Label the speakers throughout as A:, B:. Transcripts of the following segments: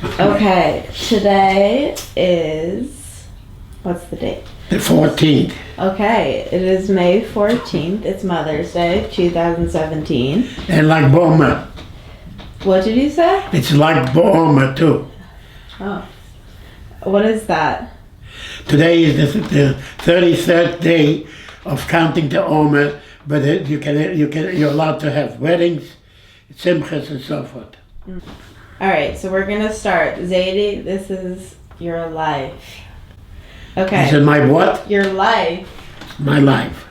A: Okay, today is, what's the date?
B: The 14th.
A: Okay, it is May 14th. It's Mother's Day, 2017.
B: And like Boma.
A: What did you say?
B: It's like Boma too.
A: Oh. What is that?
B: Today is the 33rd day of counting the Oma, but you're allowed to have weddings, simchas, and so forth.
A: Alright, so we're gonna start. Zaidy, this is your life. Okay.
B: This is my what?
A: Your life.
B: My life.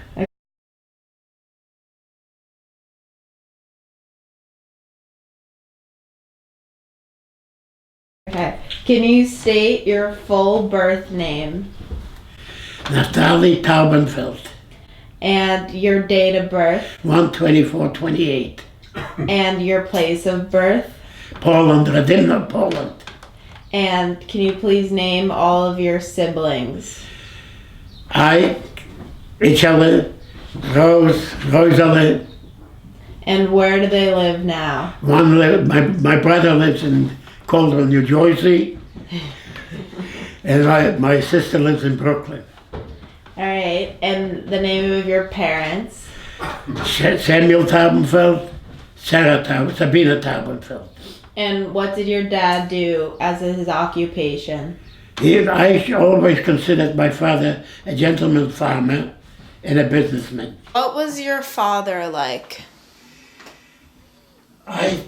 A: Okay. Can you state your full birth name
B: Naftali Taubenfeld.
A: and your date of birth
B: 1/24/28.
A: and your place of birth?
B: Poland, Radimno, Poland.
A: And can you please name all of your siblings?
B: Ichelle, Rosale.
A: And where do they live now?
B: My brother lives in Caldwell, New Jersey, and my sister lives in Brooklyn.
A: Alright, and the name of your parents?
B: Samuel Taubenfeld, Sabina Taubenfeld.
A: And what did your dad do as his occupation?
B: I always considered my father a gentleman farmer and a businessman.
A: What was your father like?
B: I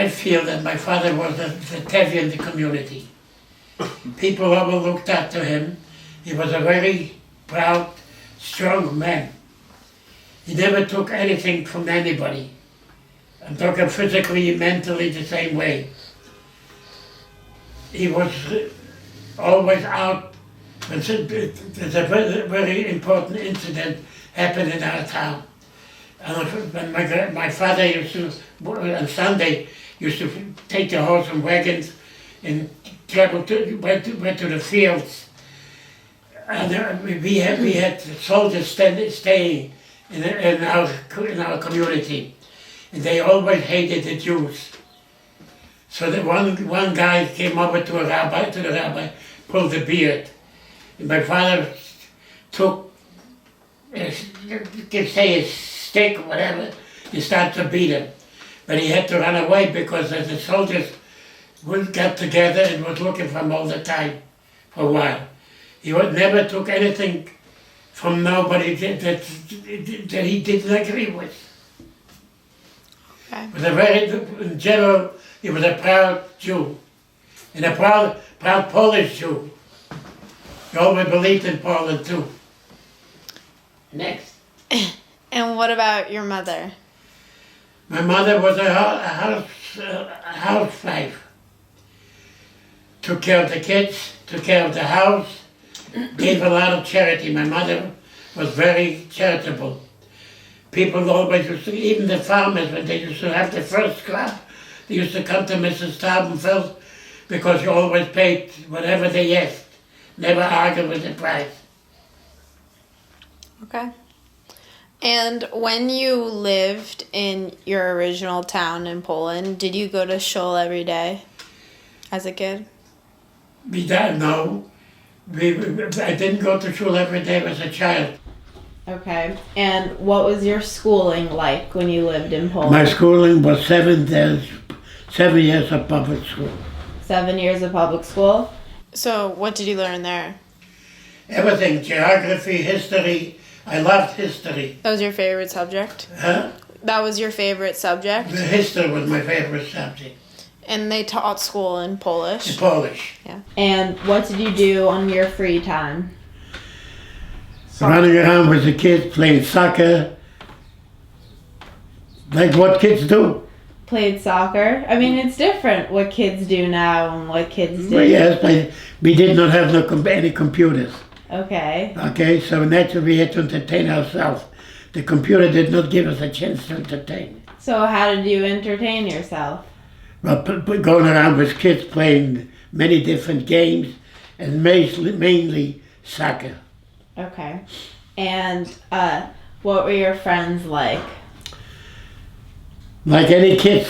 B: feel that my father was the Tevi in the community. People always looked up to him. He was a very proud, strong man. He never took anything from anybody. I'm talking physically, mentally, the same way. He was always out. There's a very important incident happened in our town. And when my father used to, on Sunday, used to take the horse and wagons and went to the fields. And we had soldiers staying in our community. And they always hated the Jews. So the one guy came over to the rabbi, pulled the beard. And my father took, say a stick or whatever, and started to beat him. But he had to run away because the soldiers would get together and was looking for him all the time for a while. He never took anything from nobody that he didn't agree with.
A: Okay.
B: But in general, he was a proud Jew, and a proud Polish Jew. He always believed in Poland too. Next.
A: And what about your mother?
B: My mother was a housewife. Took care of the kids, took care of the house, gave a lot of charity. My mother was very charitable. People always used to, even the farmers, when they used to have the first crop, they used to come to Mrs. Taubenfeld because she always paid whatever they asked. Never argued with the price.
A: Okay. And when you lived in your original town in Poland, did you go to shul every day as a kid?
B: We don't know. I didn't go to school every day as a child.
A: Okay. And what was your schooling like when you lived in Poland?
B: My schooling was 7 years of public school.
A: 7 years of public school? So what did you learn there?
B: Everything, geography, history. I loved history.
A: That was your favorite subject?
B: Huh?
A: That was your favorite subject?
B: The history was my favorite subject.
A: And they taught school in Polish?
B: In Polish.
A: Yeah. And what did you do on your free time?
B: Running around with the kids, playing soccer. Like what kids do.
A: Played soccer? I mean, it's different what kids do now and what kids do.
B: Well, yes, but we did not have any computers.
A: Okay.
B: Okay, so naturally we had to entertain ourselves. The computer did not give us a chance to entertain.
A: So how did you entertain yourself?
B: Well, going around with kids playing many different games and mainly soccer.
A: Okay. And what were your friends like?
B: Like any kids.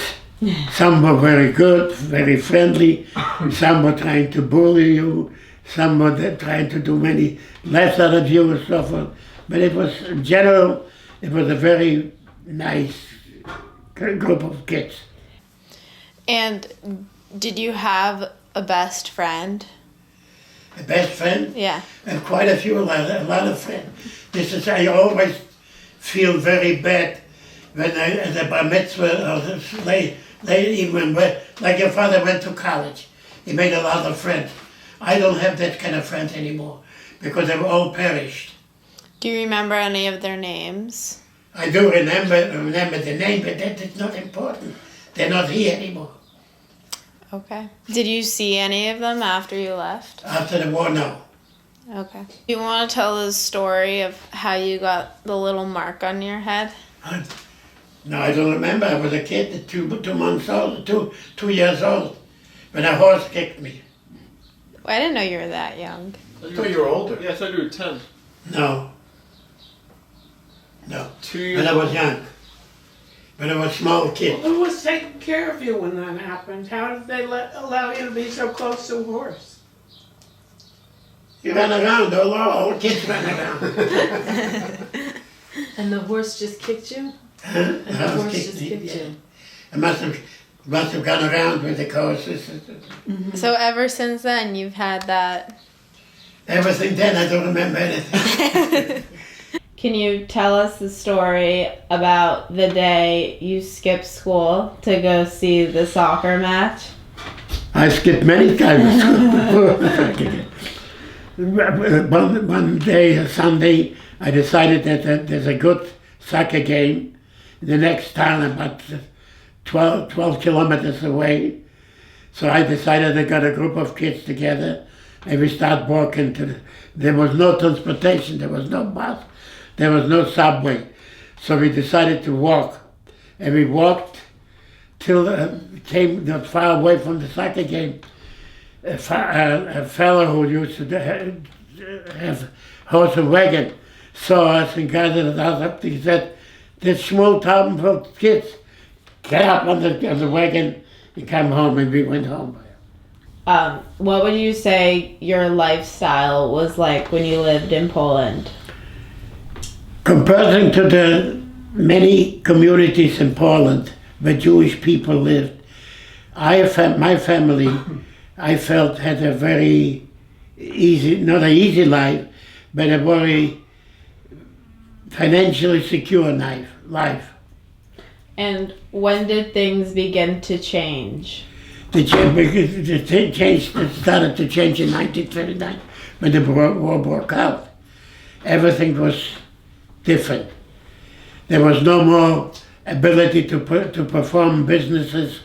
B: Some were very good, very friendly. Some were trying to bully you. Some were trying to do many less out of you and so forth. But it was, in general, it was a very nice group of kids.
A: And did you have a best friend?
B: A best friend?
A: Yeah.
B: I have quite a few, a lot of friends. This is, I always feel very bad when at the bar mitzvah or late evening, like your father went to college. He made a lot of friends. I don't have that kind of friends anymore because they were all perished.
A: Do you remember any of their names?
B: I do remember the name, but that is not important. They're not here anymore.
A: Okay. Did you see any of them after you left?
B: After the war, no.
A: Okay. You want to tell the story of how you got the little mark on your head?
B: No, I don't remember. I was a kid, 2 months old, 2 years old, when a horse kicked me.
A: I didn't know you were that young.
C: I thought you were older.
D: Yeah, I thought you were 10.
B: No.
D: 2 years
B: When I was
D: old.
B: young. When I was a small kid.
E: Who was taking care of you when that happened? How did they allow you to be so close to a horse?
B: You ran around, all kids ran around.
F: And the horse just kicked you?
B: Huh?
F: And the horse just kicked you?
B: I must have gone around with the horses.
A: So ever since then, you've had that.
B: Ever since then, I don't remember anything.
A: Can you tell us the story about the day you skipped school to go see the soccer match?
B: I skipped many times before. One day, a Sunday, I decided that there's a good soccer game in the next town, about 12 kilometers away. So I decided I got a group of kids together and we start walking there was no transportation, there was no bus, there was no subway. So we decided to walk. And we walked till came not far away from the soccer game. A fellow who used to have horse and wagon saw us and gathered us up. He said, "This small Taubenfeld kids, get up on the wagon and come home." And we went home.
A: What would you say your lifestyle was like when you lived in Poland?
B: Comparing to the many communities in Poland where Jewish people lived, my family, I felt, had a very easy, not an easy life, but a very financially secure life.
A: And when did things begin to change?
B: The change started to change in 1939 when the war broke out. Everything was different. There was no more ability to perform businesses,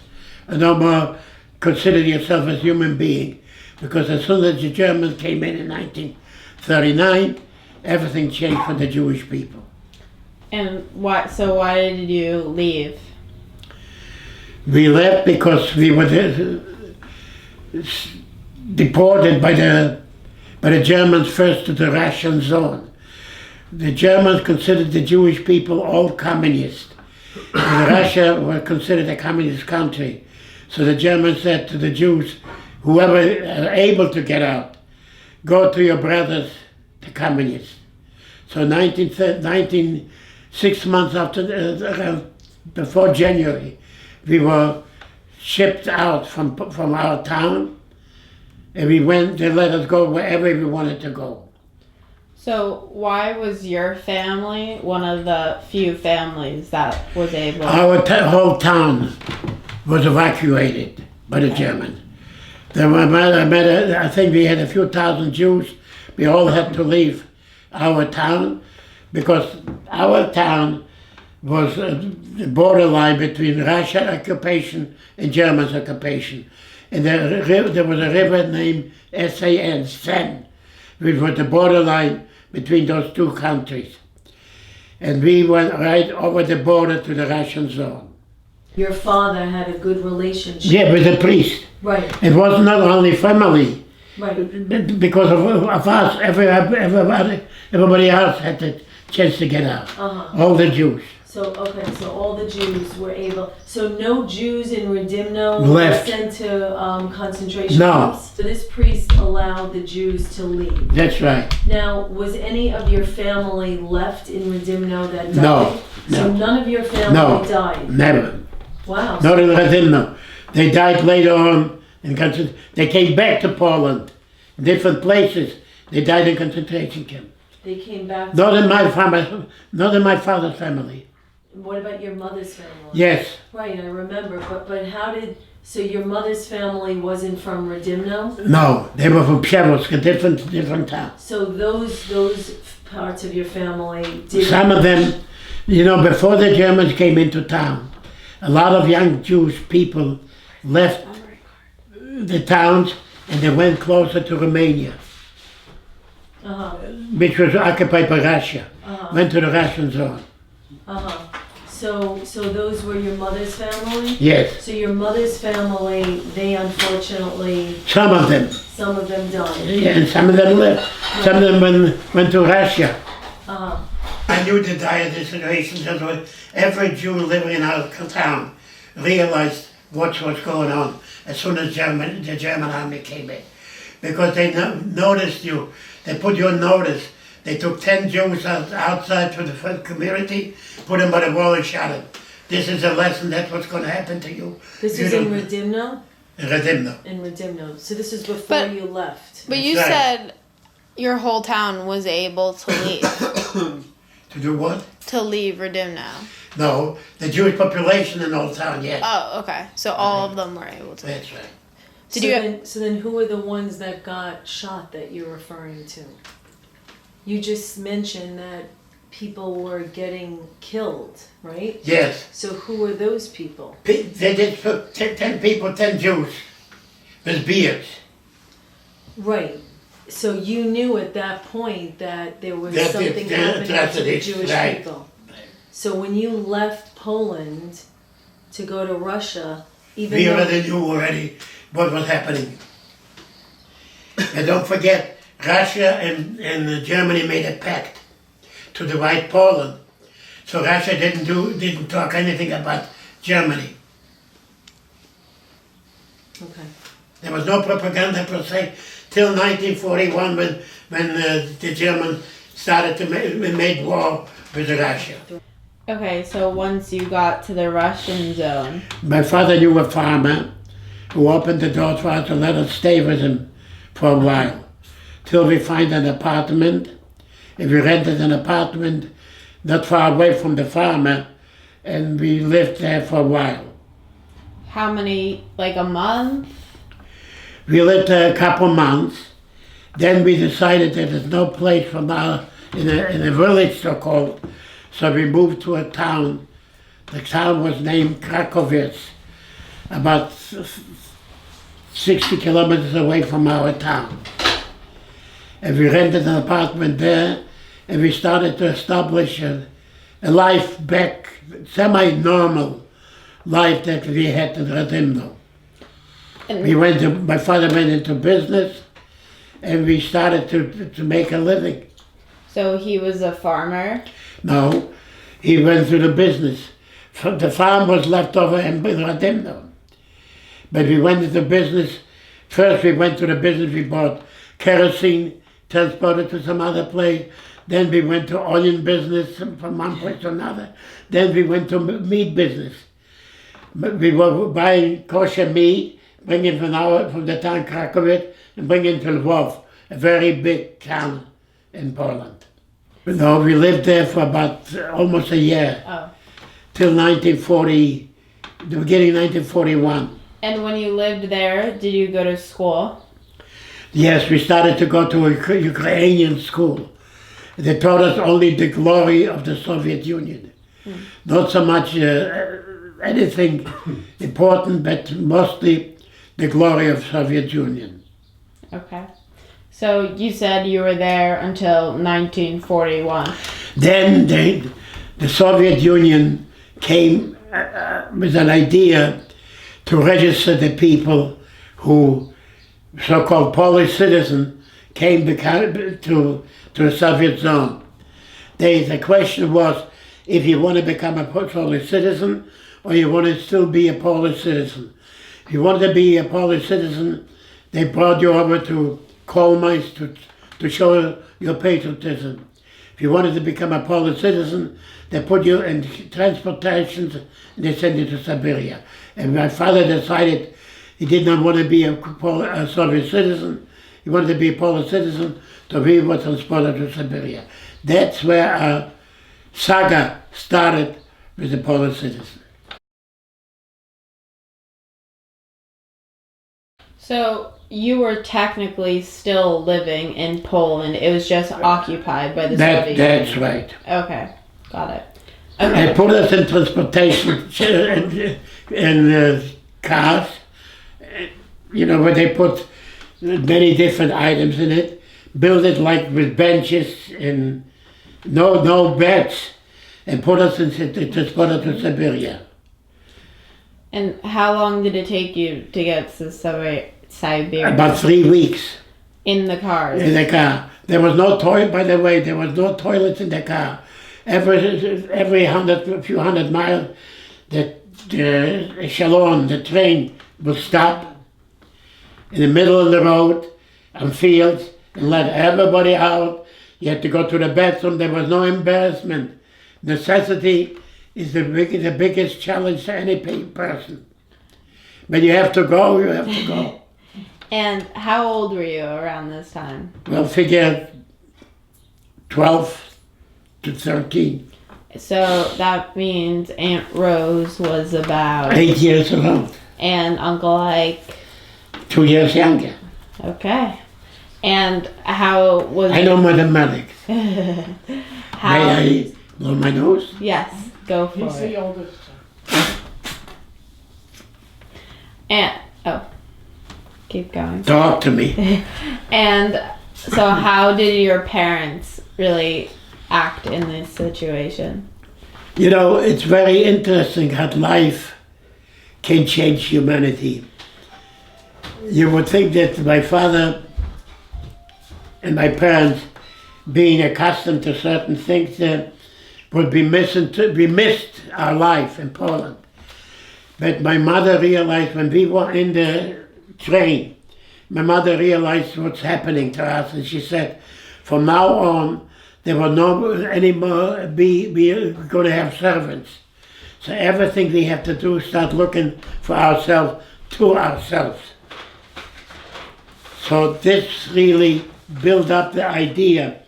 B: and no more consider yourself as a human being, because as soon as the Germans came in 1939, everything changed for the Jewish people.
A: And why did you leave?
B: We left because we were deported by the Germans first to the Russian zone. The Germans considered the Jewish people all communist. And Russia was considered a communist country. So the Germans said to the Jews, whoever are able to get out, go to your brothers, the communists. So 6 months after, before January, we were shipped out from our town, and they let us go wherever we wanted to go.
A: So why was your family one of the few families that was able?
B: Our whole town was evacuated by the Germans. I think we had a few thousand Jews. We all had to leave our town because our town was the borderline between Russian occupation and German occupation. And there was a river named Sen, which was the borderline between those two countries. And we went right over the border to the Russian zone.
F: Your father had a good relationship.
B: Yeah, with the priest.
F: Right,
B: It was not only family,
F: right.
B: because of us, everybody else had the chance to get out.
F: Uh-huh.
B: All the Jews.
F: So, okay, so all the Jews were able, so no Jews in Rodimno
B: Left.
F: were sent to concentration
B: No.
F: camps? So this priest allowed the Jews to leave.
B: That's right.
F: Now, was any of your family left in Rodimno that died?
B: No,
F: So
B: no.
F: none of your family
B: No.
F: died?
B: Never.
F: Wow.
B: Not in Radimno. They died later on in concentration. They came back to Poland, different places. They died in concentration camp.
F: They came back to...
B: Not in my family. Not in my father's family.
F: What about your mother's family?
B: Yes.
F: Right, I remember, but how did... So your mother's family wasn't from Rodimno?
B: No, they were from Przeworsk, a different town.
F: So those parts of your family did...
B: Some of them, you know, before the Germans came into town, a lot of young Jewish people left the towns and they went closer to Romania,
F: Uh-huh,
B: which was occupied by Russia.
F: uh-huh,
B: Went to the Russian zone.
F: uh-huh. So those were your mother's family?
B: Yes,
F: So your mother's family, they unfortunately,
B: some of them.
F: some of them died.
B: Yeah, and some of them left. Some of them went to Russia.
F: Uh-huh,
B: I knew the dire situation. That's why every Jew living in our town realized what was going on as soon as the German army came in. Because they noticed you, they put you on notice. They took 10 Jews outside to the front community, put them by the wall and shot them. This is a lesson, that's what's going to happen to you.
F: this
B: You
F: is in
B: don't-
F: Rodimno?
B: Radimno.
F: In Rodimno. So this is before
A: But-
F: you left.
A: But you
B: That's right.
A: said your whole town was able to leave.
B: To do what?
A: To leave Rodimno.
B: No, the Jewish population in Old Town, yes.
A: Oh, okay. So all of them were able to.
B: That's right.
A: Did
F: so
A: you-
F: then who were the ones that got shot that you're referring to? You just mentioned that people were getting killed, right?
B: Yes.
F: So who were those people?
B: They did put 10 people, 10 Jews with beards.
F: Right. So you knew at that point that there was
B: That
F: something
B: the
F: happening to the
B: atrocities,
F: Jewish
B: right.
F: people. So when you left Poland to go to Russia, even
B: We
F: though
B: already knew what was happening. And don't forget, Russia and Germany made a pact to divide Poland. So Russia didn't talk anything about Germany.
F: okay.
B: There was no propaganda per se till 1941 when the Germans started to make war with Russia.
A: Okay, so once you got to the Russian zone.
B: My father knew a farmer who opened the door for us to let us stay with him for a while, till we find an apartment. If we rented an apartment not far away from the farmer, and we lived there for a while.
A: How many, like a month?
B: We lived there a couple months. Then we decided that there's no place for now in a village so called. So we moved to a town. The town was named Krakowitz, about 60 kilometers away from our town. And we rented an apartment there, and we started to establish a life back, semi-normal life that we had in Radimno.
A: And
B: My father went into business, and we started to make a living.
A: so he was a farmer.
B: No, he went through the business. The farm was left over in Radimno. But we went into business. First we went to the business, we bought kerosene, transported to some other place. Then we went to onion business from one place to another. Then we went to meat business. We were buying kosher meat, bringing from the town Krakowitz and bringing to Lvov, a very big town in Poland. No, we lived there for about almost a year,
A: Oh.
B: till 1940, the beginning of 1941.
A: And when you lived there, did you go to school?
B: Yes, we started to go to a Ukrainian school. They taught us only the glory of the Soviet Union. Not so much anything important, but mostly the glory of Soviet Union.
A: Okay. So you said you were there until 1941.
B: Then the Soviet Union came with an idea to register the people who, so-called Polish citizens, came to the Soviet zone. The question was, if you want to become a Polish citizen or you want to still be a Polish citizen. If you wanted to be a Polish citizen, they brought you over to coal mines to show your patriotism. If you wanted to become a Polish citizen, they put you in transportations and they sent you to Siberia. And my father decided he did not want to be a Soviet citizen. He wanted to be a Polish citizen, so we were transported to Siberia. That's where our saga started with the Polish citizen.
A: So you were technically still living in Poland. It was just occupied by the Soviet
B: That's
A: Union.
B: right.
A: Okay, got it.
B: They
A: Okay.
B: put us in transportation in cars, where they put many different items in it, build it like with benches and no beds, and put us in transported to Siberia.
A: And how long did it take you to get to Siberia?
B: About 3 weeks
A: In the cars.
B: in the car. There was no toilet, by the way, there was no toilets in the car. Every few hundred miles, the echelon, the train would stop in the middle of the road and fields and let everybody out. You had to go to the bathroom. There was no embarrassment. Necessity is the biggest challenge to any person. But you have to go, you have to go.
A: And how old were you around this time?
B: Well, figure 12 to 13.
A: So that means Aunt Rose was about
B: 8 years old.
A: and Uncle Ike.
B: 2 years younger.
A: Okay. And how was
B: I know mathematics.
A: how
B: May I blow my nose?
A: Yes, go for
E: He's the
A: it.
E: oldest.
A: And keep going.
B: Talk to me.
A: And so how did your parents really act in this situation?
B: It's very interesting how life can change humanity. You would think that my father and my parents, being accustomed to certain things, would be missed our life in Poland. But my mother realized when we were in the train, my mother realized what's happening to us, and she said, from now on, there will no anymore be going to have servants. So everything we have to do is start looking for ourselves to ourselves. So this really built up the idea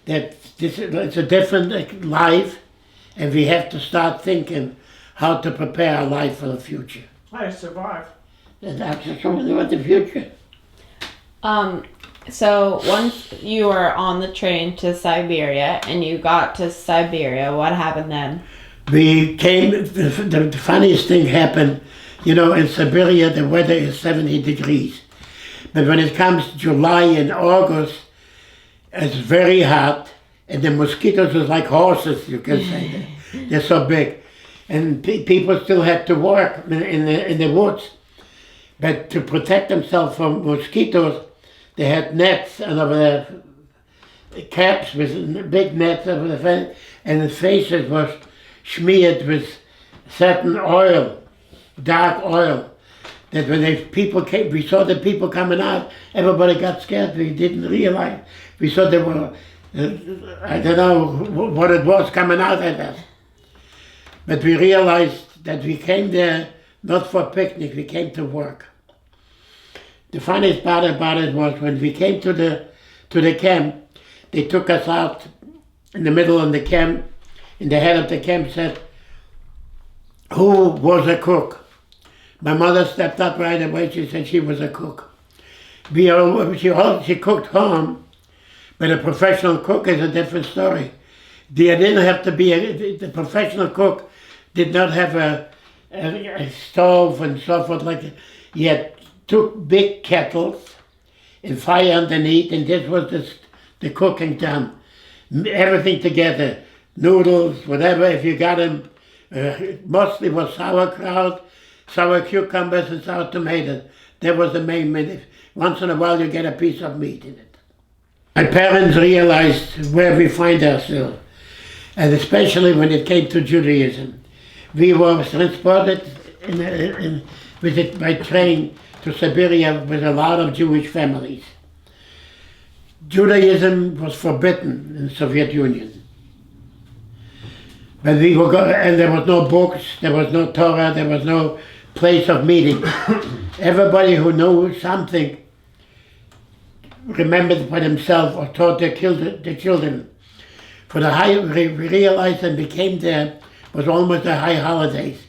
B: that it's a different life, and we have to start thinking how to prepare our life for the future.
E: I survived.
B: And that's something about the future.
A: So once you were on the train to Siberia and you got to Siberia, what happened then?
B: We came, the funniest thing happened, in Siberia the weather is 70 degrees. But when it comes to July and August, it's very hot, and the mosquitoes are like horses, you can say. They're so big. And people still had to work in the woods. But to protect themselves from mosquitoes, they had nets over their caps with big nets over the face, and the faces was smeared with certain oil, dark oil. That when people came, we saw the people coming out, everybody got scared. We didn't realize. We saw they were, I don't know what it was coming out at us. But we realized that we came there not for a picnic, we came to work. The funniest part about it was when we came to the camp, they took us out in the middle of the camp, and the head of the camp said, who was a cook? My mother stepped up right away, she said she was a cook. She cooked home, but a professional cook is a different story. They didn't have to be, the professional cook did not have a stove and so forth like that. He had two big kettles and fire underneath, and this was the cooking done. Everything together, noodles, whatever, if you got them, mostly was sauerkraut, sour cucumbers and sour tomatoes. That was the main meat. Once in a while you get a piece of meat in it. My parents realized where we find ourselves. and especially when it came to Judaism. We were transported by train to Siberia with a lot of Jewish families. Judaism was forbidden in the Soviet Union. But we were and there was no books, there was no Torah, there was no place of meeting. Everybody who knew something remembered for themselves or taught their children. For the high, we realized and became there was almost the high holidays.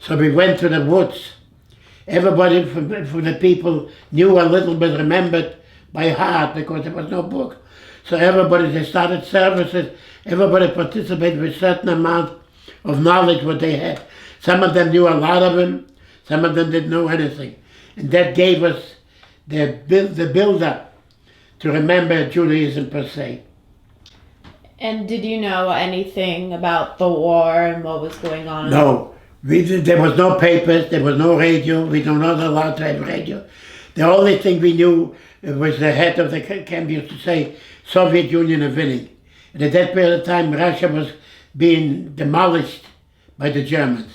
B: So we went to the woods. Everybody from the people knew a little bit, remembered by heart because there was no book. So everybody, they started services, everybody participated with a certain amount of knowledge what they had. Some of them knew a lot of them, some of them didn't know anything. And that gave us the build-up to remember Judaism per se.
A: And did you know anything about the war and what was going on?
B: No. There was no papers, there was no radio, we were not allowed to have radio. The only thing we knew was the head of the camp used to say, Soviet Union are winning. And at that period of time, Russia was being demolished by the Germans.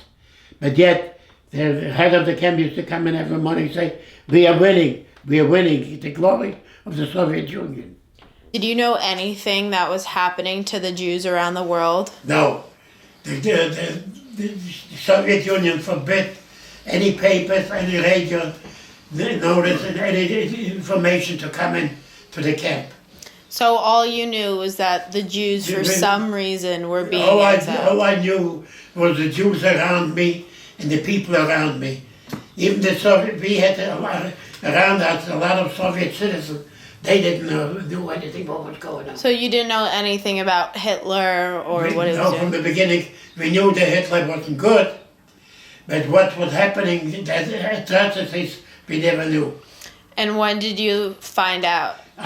B: But yet, the head of the camp used to come in every morning and say, we are winning, the glory of the Soviet Union.
A: Did you know anything that was happening to the Jews around the world?
B: No. The Soviet Union forbid any papers, any radio, notice, and any information to come in to the camp.
A: So all you knew was that the Jews, for some reason, were being exiled.
B: All I knew was the Jews around me and the people around me. Even the Soviet, we had around us a lot of Soviet citizens. They didn't know anything what was going on.
A: So you didn't know anything about Hitler or what he was doing?
B: From the beginning, we knew that Hitler wasn't good, but what was happening, the atrocities, we never knew.
A: And when did you find out?
B: We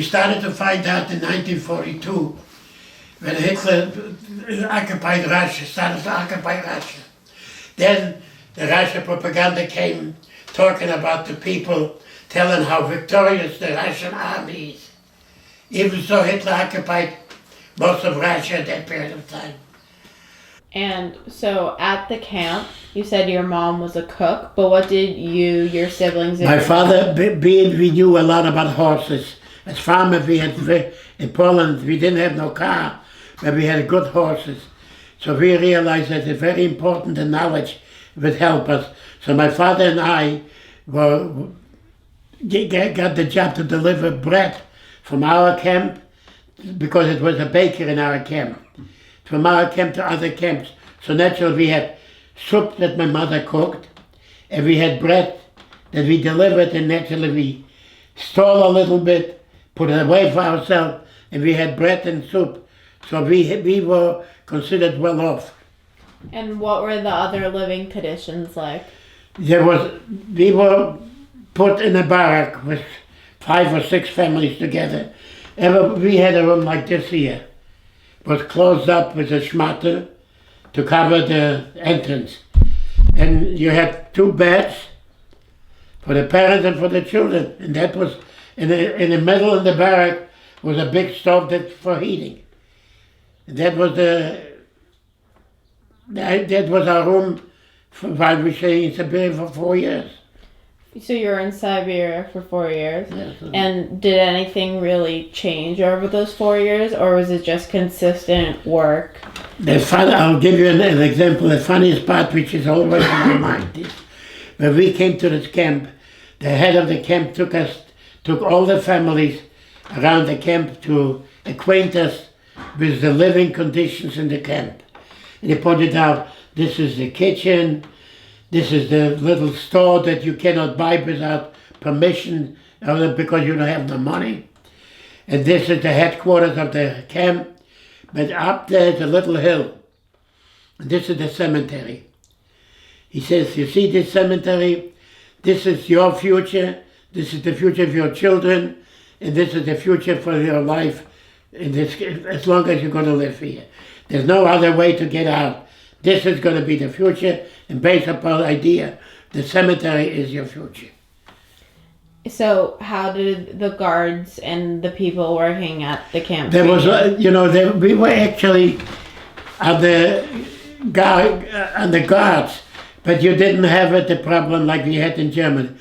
B: started to find out in 1942, when Hitler occupied Russia, started to occupy Russia. Then the Russian propaganda came talking about the people, telling how victorious the Russian army is. Even so, Hitler occupied most of Russia at that period of time.
A: And so at the camp, you said your mom was a cook, but what did your siblings do?
B: My father, we knew a lot about horses. As farmers, in Poland, we didn't have no car, but we had good horses. So we realized that it's very important, the knowledge would help us. So my father and I got the job to deliver bread from our camp, because it was a baker in our camp, from our camp to other camps. So naturally we had soup that my mother cooked, and we had bread that we delivered, and naturally we stole a little bit, put it away for ourselves, and we had bread and soup. So we were considered well off.
A: And what were the other living conditions like?
B: We were put in a barrack with 5 or 6 families together. We had a room like this here. It was closed up with a schmatter to cover the entrance. And you had 2 beds for the parents and for the children. And that was, in the middle of the barrack was a big stove for heating. And that was our room while we stayed in Siberia for 4 years.
A: So you were in Siberia for 4 years?
B: Yes.
A: And did anything really change over those 4 years, or was it just consistent work?
B: I'll give you an example. The funniest part, which is always in my mind, is when we came to this camp, the head of the camp took all the families around the camp to acquaint us with the living conditions in the camp. And he pointed out, this is the kitchen, this is the little store that you cannot buy without permission because you don't have the money. And this is the headquarters of the camp. But up there is a little hill. And this is the cemetery. He says, you see this cemetery? This is your future. This is the future of your children. And this is the future for your life as long as you're going to live here. There's no other way to get out. This is going to be the future, and based upon the idea, the cemetery is your future.
A: So how did the guards and the people working at the camp?
B: There was, we were actually on the guards, but you didn't have the problem like we had in Germany.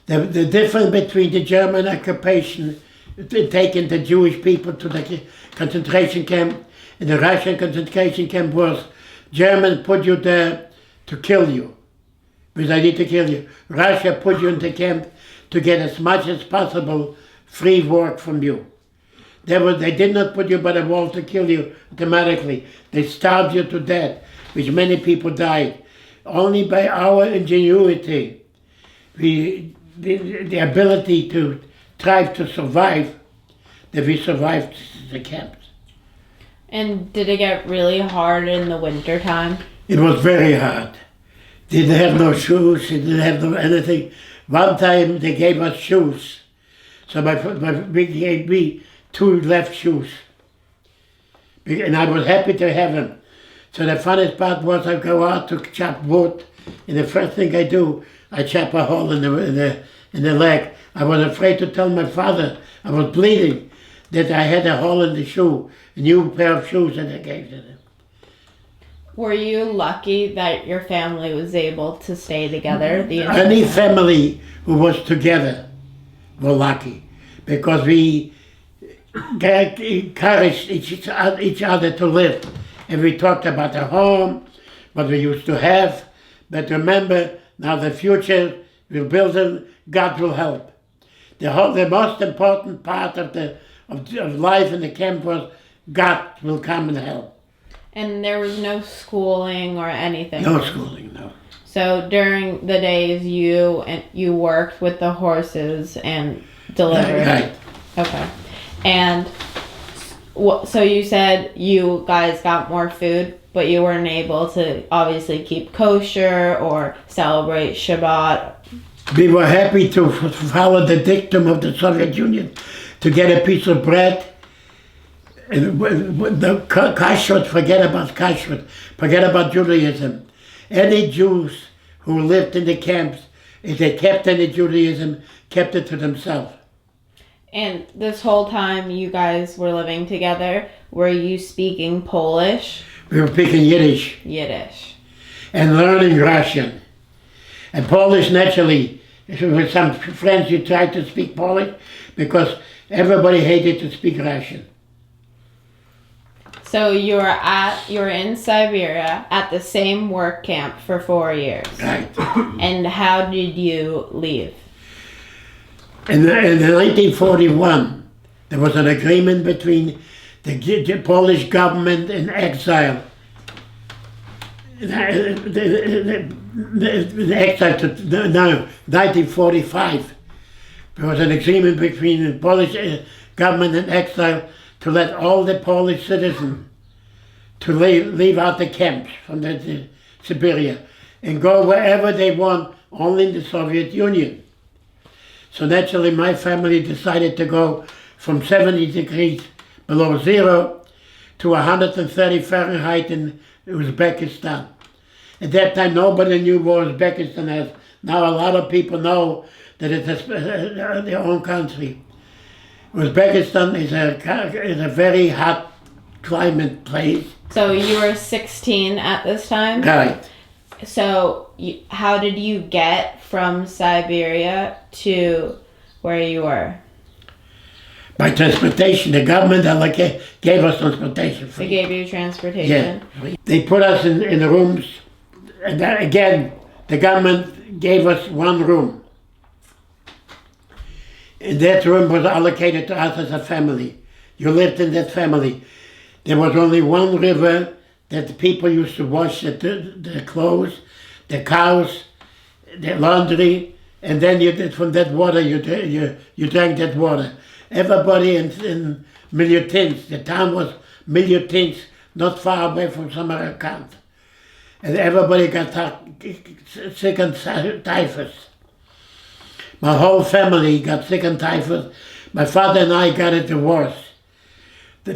B: The difference between the German occupation, taking the Jewish people to the concentration camp, and the Russian concentration camp was German put you there to kill you, because they need to kill you. Russia put you in the camp to get as much as possible free work from you. They did not put you by the wall to kill you automatically. They starved you to death, which many people died. Only by our ingenuity, the ability to try to survive, that we survived the camps.
A: And did it get really hard in the winter time?
B: It was very hard. They didn't have no shoes, they didn't have no anything. One time they gave us shoes. So we gave me 2 left shoes. And I was happy to have them. So the funniest part was I go out to chop wood, and the first thing I do, I chop a hole in the leg. I was afraid to tell my father, I was bleeding, that I had a hole in the shoe, a new pair of shoes that I gave to them.
A: Were you lucky that your family was able to stay together?
B: Any family who was together were lucky, because we encouraged each other to live. And we talked about the home, what we used to have. But remember, now the future, we'll build them, God will help. The most important part of life in the camp was God will come and help.
A: And there was no schooling or anything?
B: No schooling, no.
A: So during the days you worked with the horses and delivered?
B: Right.
A: Okay. And so you said you guys got more food, but you weren't able to obviously keep kosher or celebrate Shabbat.
B: We were happy to follow the dictum of the Soviet Union, to get a piece of bread. And the kashrut, forget about kashrut, forget about Judaism. Any Jews who lived in the camps, if they kept any Judaism, kept it to themselves.
A: And this whole time you guys were living together, were you speaking Polish?
B: We were speaking Yiddish.
A: Yiddish.
B: And learning Russian. And Polish, naturally, with some friends you tried to speak Polish, because everybody hated to speak Russian.
A: So you were in Siberia at the same work camp for 4 years.
B: Right.
A: And how did you leave?
B: In 1941, there was an agreement between the Polish government and exile. The exile to 1945. There was an agreement between the Polish government and exile to let all the Polish citizens to leave out the camps from the Siberia and go wherever they want, only in the Soviet Union. So naturally my family decided to go from 70 degrees below zero to 130 Fahrenheit in Uzbekistan. At that time nobody knew what Uzbekistan is. Now a lot of people know that it's their own country. Uzbekistan is a very hot climate place.
A: So you were 16 at this time?
B: Right.
A: So how did you get from Siberia to where you were?
B: By transportation. The government gave us transportation free.
A: They gave you transportation?
B: Yeah. They put us in the rooms. And then again, the government gave us one room. And that room was allocated to us as a family. You lived in that family. There was only one river that the people used to wash the clothes, the cows, the laundry, and then from that water you drank that water. Everybody in Milutins, the town was Milutins, not far away from Samarkand. And everybody got sick and typhus. My whole family got sick and typhus. My father and I got a divorce.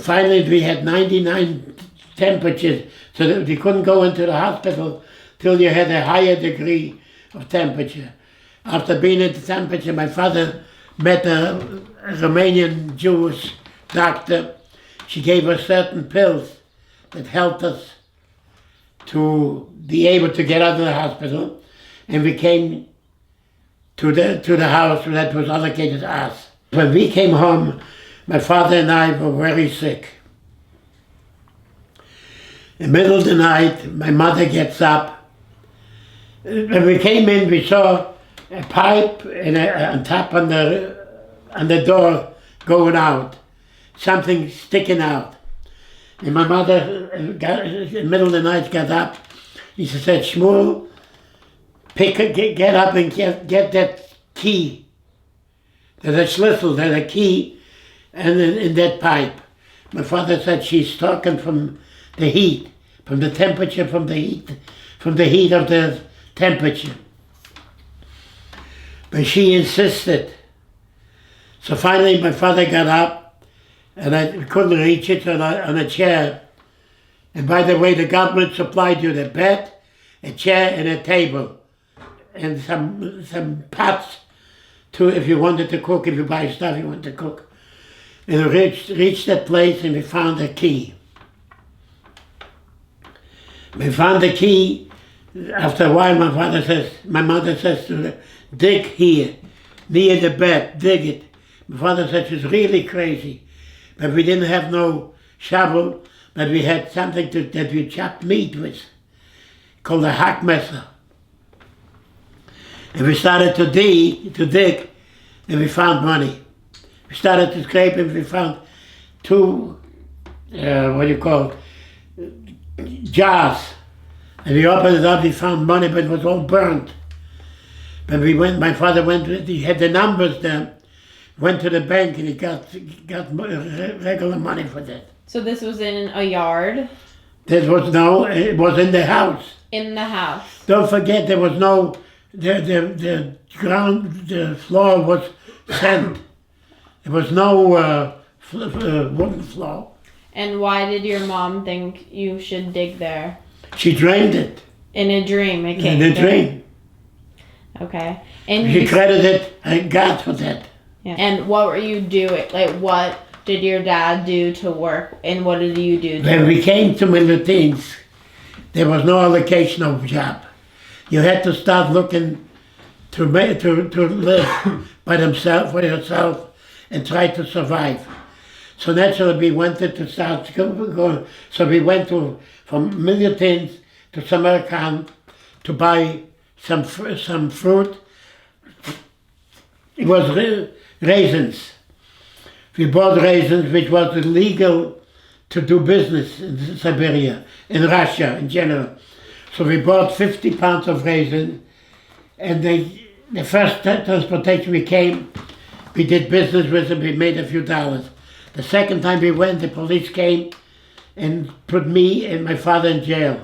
B: Finally, we had 99 temperatures, so that we couldn't go into the hospital till you had a higher degree of temperature. After being at the temperature, my father met a Romanian Jewish doctor. She gave us certain pills that helped us to be able to get out of the hospital, and we came to the house that was allocated to us. When we came home, my father and I were very sick. In the middle of the night, my mother gets up. When we came in, we saw a pipe and a tap on the door going out, something sticking out. And my mother, in the middle of the night, got up. She said, Shmuel, get up and get that key. There's a schlüssel, there's a key, and in that pipe. My father said, she's talking from the heat, from the temperature, from the heat of the temperature. But she insisted. So finally my father got up, and I couldn't reach it on a chair. And by the way, the government supplied you the bed, a chair, and a table, and some pots too, if you wanted to cook, if you buy stuff you want to cook. And we reached that place, and we found a key. We found the key. After a while, my mother says to her, dig here, near the bed, dig it. My father said she's really crazy, but we didn't have no shovel, but we had something that we chopped meat with, called a hackmesser. And we started to dig, and we found money. We started to scrape, and we found two, jars. And we opened it up, we found money, but it was all burnt. But my father he had the numbers there, went to the bank, and he got regular money for that.
A: So this was in a yard?
B: It was in the house.
A: In the house.
B: Don't forget, there was no, the floor was sand. There was no wooden floor.
A: And why did your mom think you should dig there?
B: She dreamed it.
A: In a dream, it came.
B: In a dream.
A: Okay. And
B: She credited God for that.
A: yeah. And what were you doing? Like, what did your dad do to work, and what did you do?
B: When we came to Milutins, there was no allocation of job. You had to start looking to live by themselves, for yourself, and try to survive. So naturally, we wanted to start going. So we went from Milutins to Samarkand to buy some fruit. It was raisins. We bought raisins, which was illegal to do business in Siberia, in Russia in general. So we bought 50 pounds of raisins, and the first transportation we came, we did business with them, we made a few dollars. The second time we went, the police came and put me and my father in jail.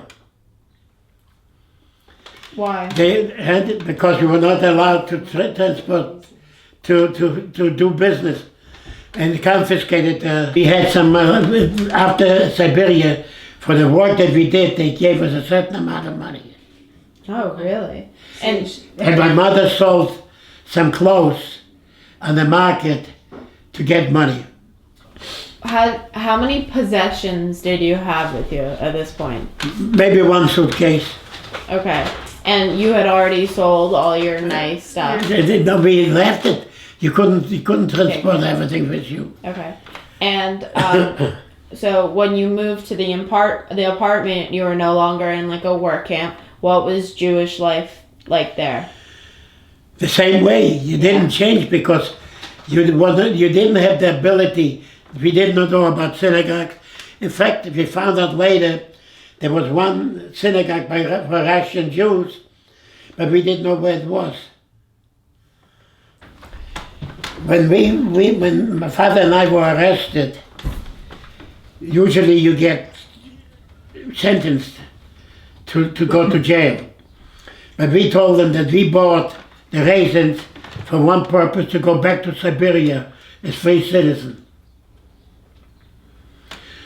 A: Why?
B: Because we were not allowed to transport, to do business, and confiscated. We had some, after Siberia, for the work that we did, they gave us a certain amount of money.
A: Oh, really? And
B: my mother sold some clothes on the market to get money.
A: how many possessions did you have with you at this point?
B: Maybe one suitcase.
A: Okay. And you had already sold all your nice stuff.
B: We left it. You couldn't transport everything with you.
A: Okay. And so when you moved to the apartment, you were no longer in like a work camp. What was Jewish life like there?
B: The same way. You didn't change because you didn't have the ability. We did not know about synagogue. In fact, we found out later there was one synagogue for Russian Jews, but we didn't know where it was. When my father and I were arrested, usually you get sentenced to go to jail. But we told them that we bought the raisins for one purpose, to go back to Siberia as free citizens.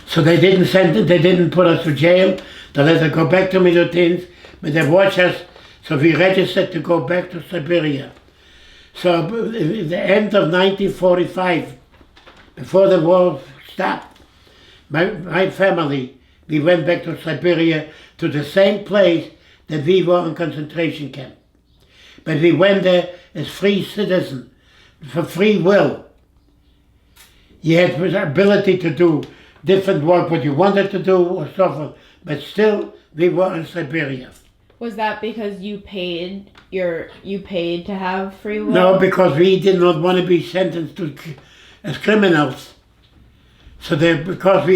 B: So they didn't put us to jail. They let us go back to Milutins, but they watched us, so we registered to go back to Siberia. So at the end of 1945, before the war stopped, my family, we went back to Siberia, to the same place that we were in concentration camp. But we went there as free citizens, for free will. You had the ability to do different work, what you wanted to do or so forth, but still we were in Siberia.
A: Was that because you paid to have free will?
B: No, because we did not want to be sentenced as criminals. So because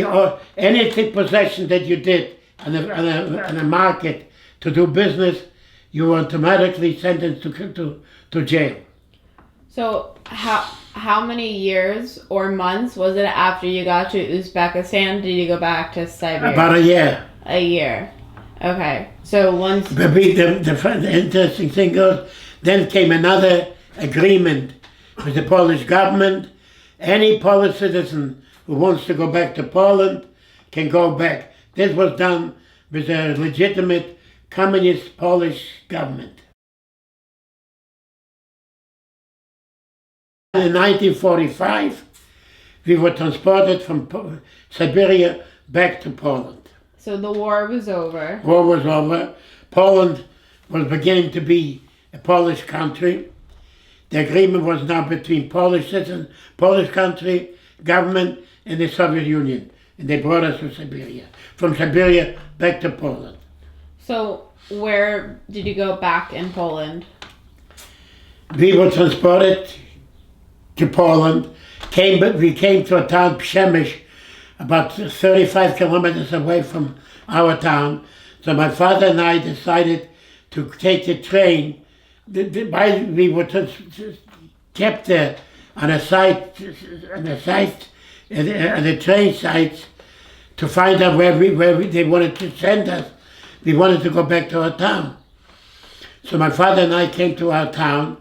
B: any possession that you did on a market to do business, you were automatically sentenced to jail.
A: So how many years or months was it after you got to Uzbekistan? Did you go back to Siberia?
B: About a year.
A: A year. Okay. So once.
B: But the interesting thing goes, then came another agreement with the Polish government. Any Polish citizen who wants to go back to Poland can go back. This was done with a legitimate communist Polish government. In 1945, we were transported from Siberia back to Poland.
A: So the war was over.
B: War was over. Poland was beginning to be a Polish country. The agreement was now between Polish citizens, Polish country, government, and the Soviet Union. And they brought us to Siberia. From Siberia back to Poland.
A: So where did you go back in Poland?
B: We were transported to Poland. We came to a town, Przemyśl, about 35 kilometers away from our town. So my father and I decided to take the train. We were kept there on the train sites to find out where they wanted to send us. We wanted to go back to our town. So my father and I came to our town,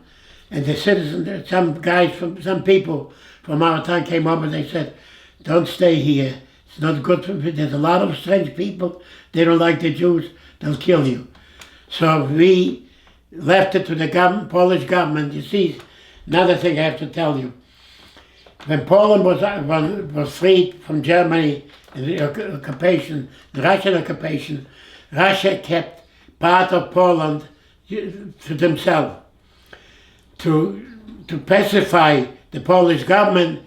B: and the citizens, some people from our town came up and they said, "Don't stay here. It's not good for you. There's a lot of strange people. They don't like the Jews. They'll kill you." So we left it to the Polish government. You see, another thing I have to tell you. When Poland was freed from Germany and the occupation, the Russian occupation, Russia kept part of Poland to themselves. To pacify the Polish government,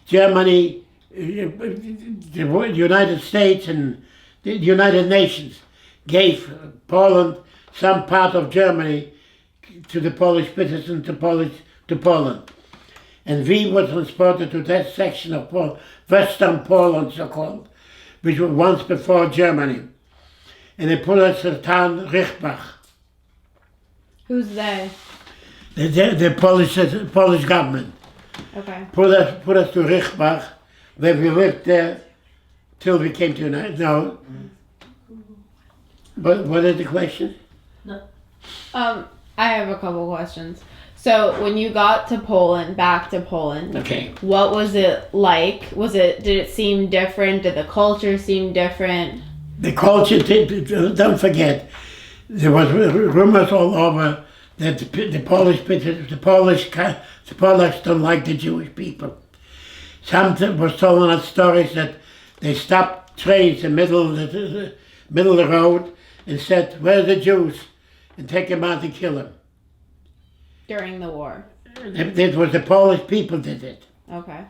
B: Germany, the United States and the United Nations gave Poland some part of Germany to the Polish citizens to Poland. And we were transported to that section of Western Poland, so-called, which was once before Germany. And they put us in the town Richtbach.
A: Who's they?
B: The Polish government.
A: Okay.
B: Put us to Richtbach, where we lived there till we came to United. No. But what is the question?
A: I have a couple questions. So when you got to Poland, back to Poland,
B: Okay.
A: what was it like? Did it seem different? Did the culture seem different?
B: The culture, don't forget, there was rumors all over that the Polish don't like the Jewish people. Some was telling us stories that they stopped trains in the middle of the road and said, "Where are the Jews?" and take them out and kill them.
A: During the war.
B: It was the Polish people did it.
A: Okay.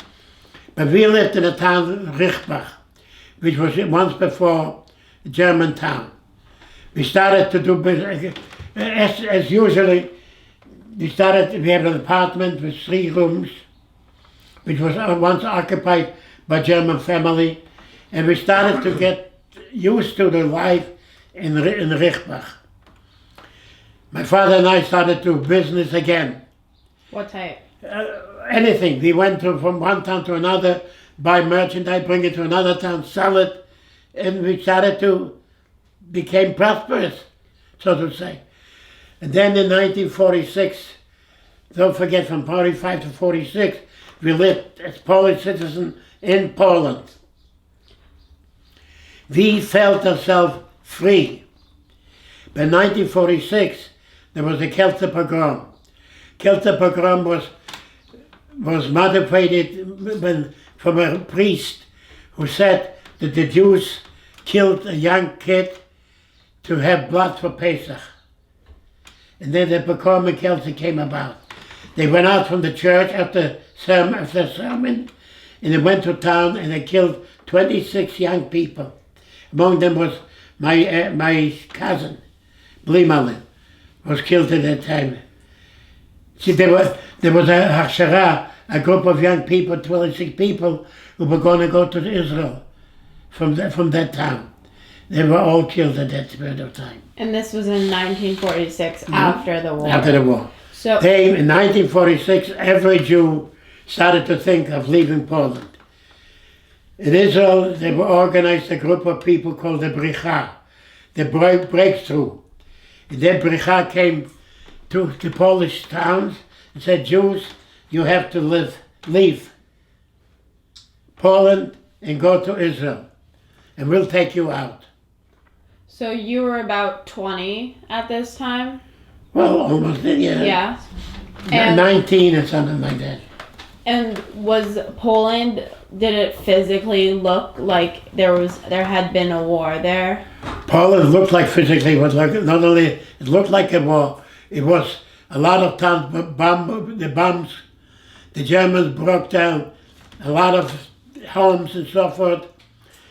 B: But we lived in a town, Richtbach, which was once before a German town. We started to do business, as usually, we had an apartment with 3 rooms, which was once occupied by German family, and we started to get used to the life in Richtbach. My father and I started to do business again.
A: What type?
B: Anything. We went from one town to another, buy merchandise, bring it to another town, sell it, and we became prosperous, so to say. And then in 1946, don't forget, from 45 to 46, we lived as Polish citizens in Poland. We felt ourselves free. By 1946, there was a Celtic pogrom. Kilter pogrom was motivated from a priest who said that the Jews killed a young kid to have blood for Pesach. And then the pogrom in Kilter came about. They went out from the church after sermon, and they went to town and they killed 26 young people. Among them was my cousin, Blimalin, was killed at that time. See, there was a hachshara, a group of young people, 26 people, who were going to go to Israel from that town. They were all killed at that period of time.
A: And this was in 1946, after the war.
B: After the war.
A: So
B: In 1946, every Jew started to think of leaving Poland. In Israel, they were organized a group of people called the Bricha, the breakthrough. And that Bricha came to the Polish towns and said, Jews, you have to leave Poland and go to Israel, and we'll take you out.
A: So you were about 20 at this time?
B: Well, almost, yeah.
A: Yeah. And
B: 19 or something like that.
A: And was Poland, did it physically look like there had been a war there?
B: Poland looked like physically, was like, not only it looked like a war, it was a lot of times the bombs, the Germans broke down a lot of homes and so forth.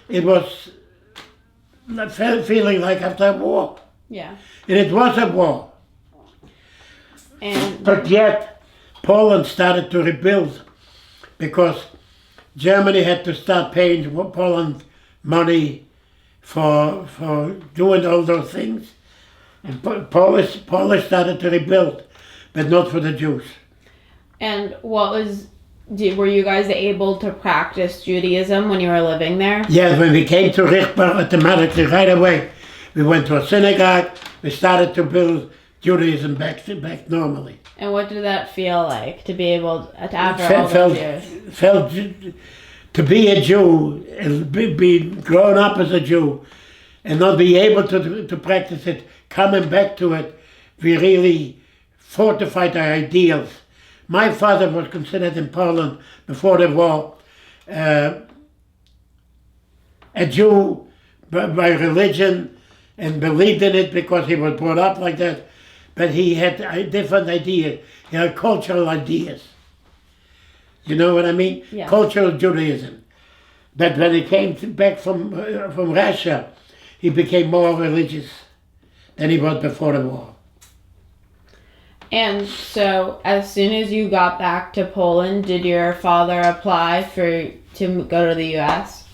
B: It was feeling like after a war.
A: Yeah.
B: And it was a war. But yet, Poland started to rebuild because Germany had to start paying Poland money for doing all those things. And Polish started to rebuild, but not for the Jews.
A: And were you guys able to practice Judaism when you were living there?
B: Yes, when we came to Richburg, automatically right away, we went to a synagogue, we started to build Judaism back normally.
A: And what did that feel like to be able to, after all those years?
B: Felt to be a Jew, and be grown up as a Jew, and not be able to practice it, coming back to it, we really fortified our ideals. My father was considered in Poland before the war a Jew by religion and believed in it because he was brought up like that. But he had different ideas. He had cultural ideas. You know what I mean?
A: Yeah.
B: Cultural Judaism. But when he came back from Russia, he became more religious than he was before the war.
A: And so, as soon as you got back to Poland, did your father apply to go to the U.S.?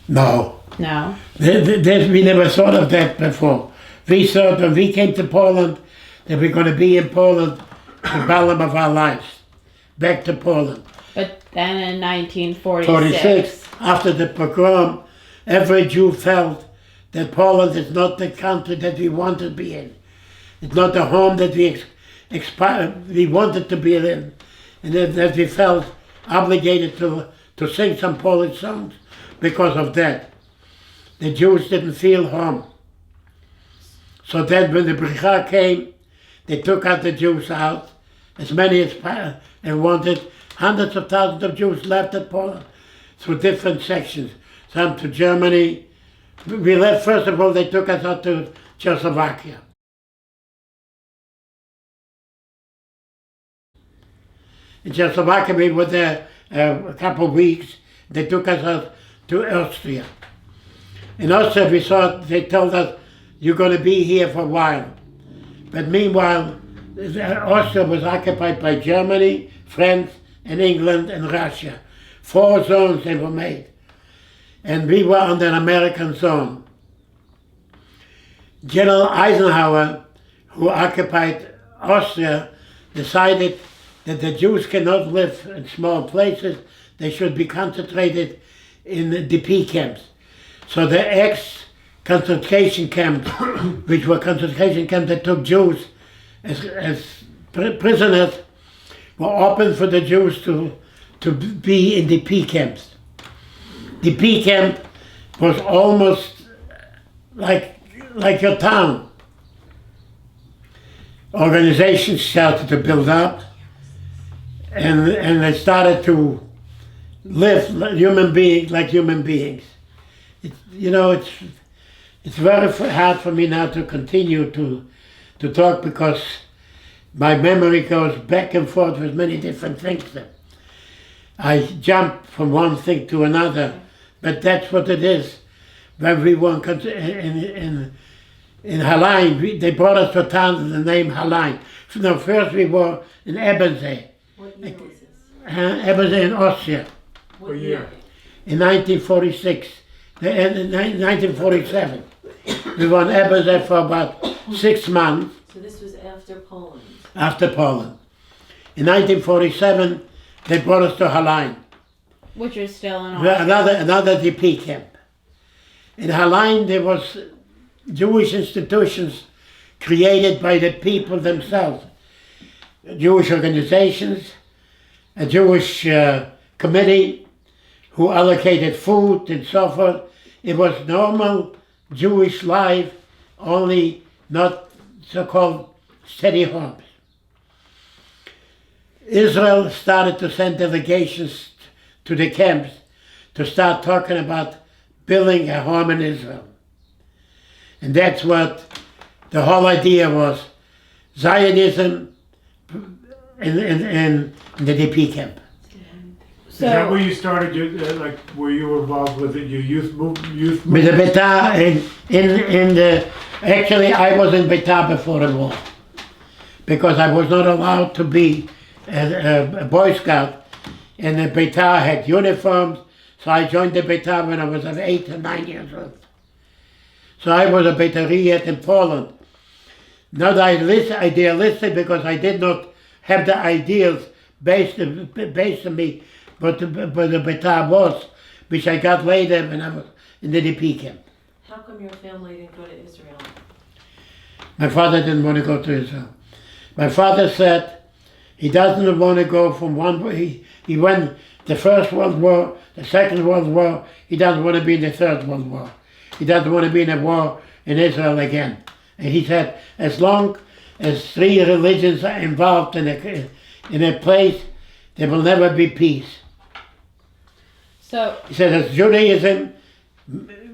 B: No.
A: No.
B: We never thought of that before. We thought when we came to Poland that we're going to be in Poland the balance of our lives. Back to Poland.
A: But then in 1946...
B: 46, after the pogrom, every Jew felt that Poland is not the country that we want to be in. It's not the home that we wanted to be in. And that we felt obligated to sing some Polish songs because of that. The Jews didn't feel home. So then when the Bricha came, they took out the Jews out, as many as they wanted. Hundreds of thousands of Jews left at Poland through different sections. Some to Germany. We left, first of all, they took us out to Czechoslovakia. In Czechoslovakia, we were there a couple of weeks. They took us out to Austria. In Austria, they told us, you're going to be here for a while. But meanwhile, Austria was occupied by Germany, France, and England, and Russia. 4 zones they were made. And we were on an American zone. General Eisenhower, who occupied Austria, decided that the Jews cannot live in small places. They should be concentrated in the DP camps. So the ex-concentration camps, which were concentration camps that took Jews as prisoners, were open for the Jews to be in DP camps. DP camp was almost like your town. organizations started to build up, and they started to live like human beings. It's very hard for me now to continue to talk because my memory goes back and forth with many different things. I jump from one thing to another, but that's what it is. When we were in Hallein, they brought us to a town with the name Hallein. No, first we were in Ebensee.
F: What year was this?
B: Ebensee in Austria.
F: What year?
B: In 1946, in 1947. We were in Ebensee for about 6 months.
F: So this was after Poland.
B: After Poland. In 1947, they brought us to Hallein.
A: Which is still in Austria.
B: Another DP camp. In Hallein, there was Jewish institutions created by the people themselves. Jewish organizations, a Jewish committee who allocated food and so forth. It was normal Jewish life, only not so-called steady homes. Israel started to send delegations to the camps to start talking about building a home in Israel. And that's what the whole idea was. Zionism in the DP camp.
C: Is that where
A: So,
C: you started, where you were involved with it, your youth
B: With the
C: movement?
B: Beitar, actually I was in Beitar before the war. Because I was not allowed to be a Boy Scout. And the Beitar had uniforms, so I joined the Beitar when I was 8 or 9 years old. So I was a Beitariot in Poland. Not idealistic because I did not have the ideals based on me, but the Beitar was, which I got later when I was in the DP camp.
F: How come your family didn't go to Israel?
B: My father didn't want to go to Israel. My father said he doesn't want to go from one. He went the First World War, the Second World War. He doesn't want to be in the Third World War. He doesn't want to be in a war in Israel again. And he said, as long as 3 religions are involved in a place, there will never be peace.
A: so
B: He said, as Judaism,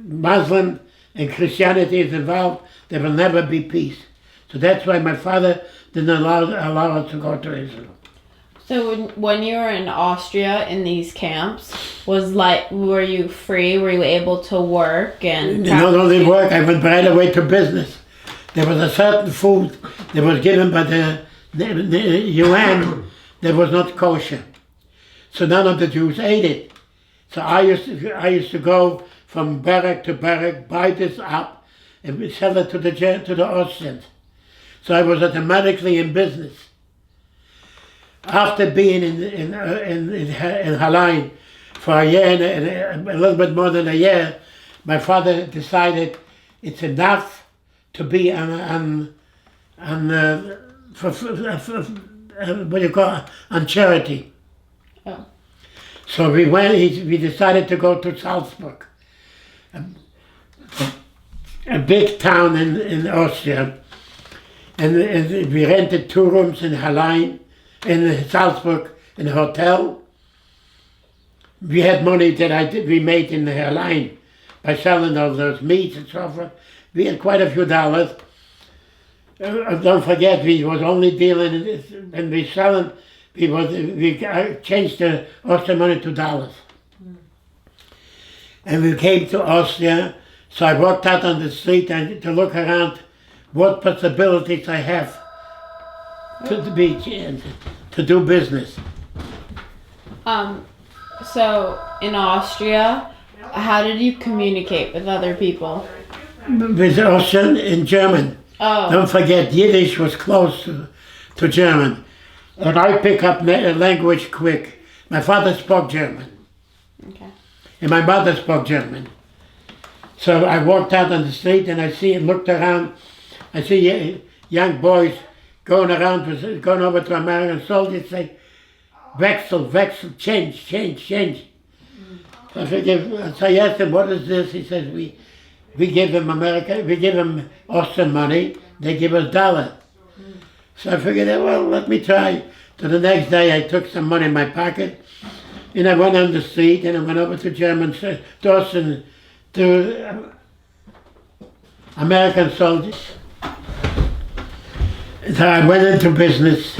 B: Muslim, and Christianity is involved, there will never be peace. So that's why my father didn't allow us to go to Israel.
A: So when you were in Austria in these camps, were you free? Were you able to work and
B: Not only work, I went right away to business. There was a certain food that was given by the UN that was not kosher. So none of the Jews ate it. So I used to go from barrack to barrack, buy this up, and sell it to the Austrians. So I was automatically in business. After being in Hallein for a year and a little bit more than a year, my father decided it's enough to be on charity.
A: Oh.
B: So we decided to go to Salzburg, a big town in Austria, and we rented 2 rooms in Hallein, in Salzburg, in a hotel. We had money that we made in Hallein by selling all those meats and so forth. We had quite a few dollars. Don't forget, we was only dealing, when we selling, we changed the Austrian money to dollars. And we came to Austria, so I walked out on the street and to look around what possibilities I have to do business.
A: So in Austria, how did you communicate with other people?
B: With Austrian and German.
A: Oh.
B: Don't forget, Yiddish was close to German. And I pick up language quick. My father spoke German.
A: Okay.
B: And my mother spoke German. So I walked out on the street and looked around. I see young boys going over to American soldiers, say, Wechsel, change. So I asked him, what is this? He says, we give them Austrian money, they give us dollar. So I figured, well, let me try. So the next day I took some money in my pocket and I went on the street and I went over to German stores and to American soldiers. So I went into business,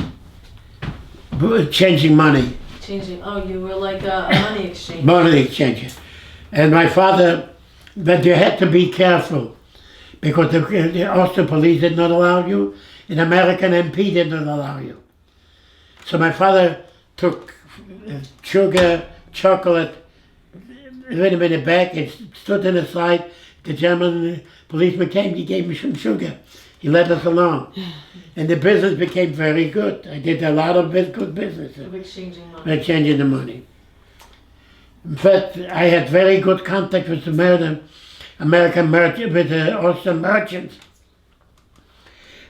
B: changing money,
F: Changing, oh, you were like a money exchange.
B: money exchanger. And my father, but you had to be careful because the Austrian police did not allow you, and American MP did not allow you. So my father took sugar, chocolate, went in the back and stood on the side. The German policeman came, he gave me some sugar. He let us alone. And the business became very good. I did a lot of good business.
F: Of exchanging money.
B: Exchanging the money. In fact, I had very good contact with the American merchant, with the Austrian merchants.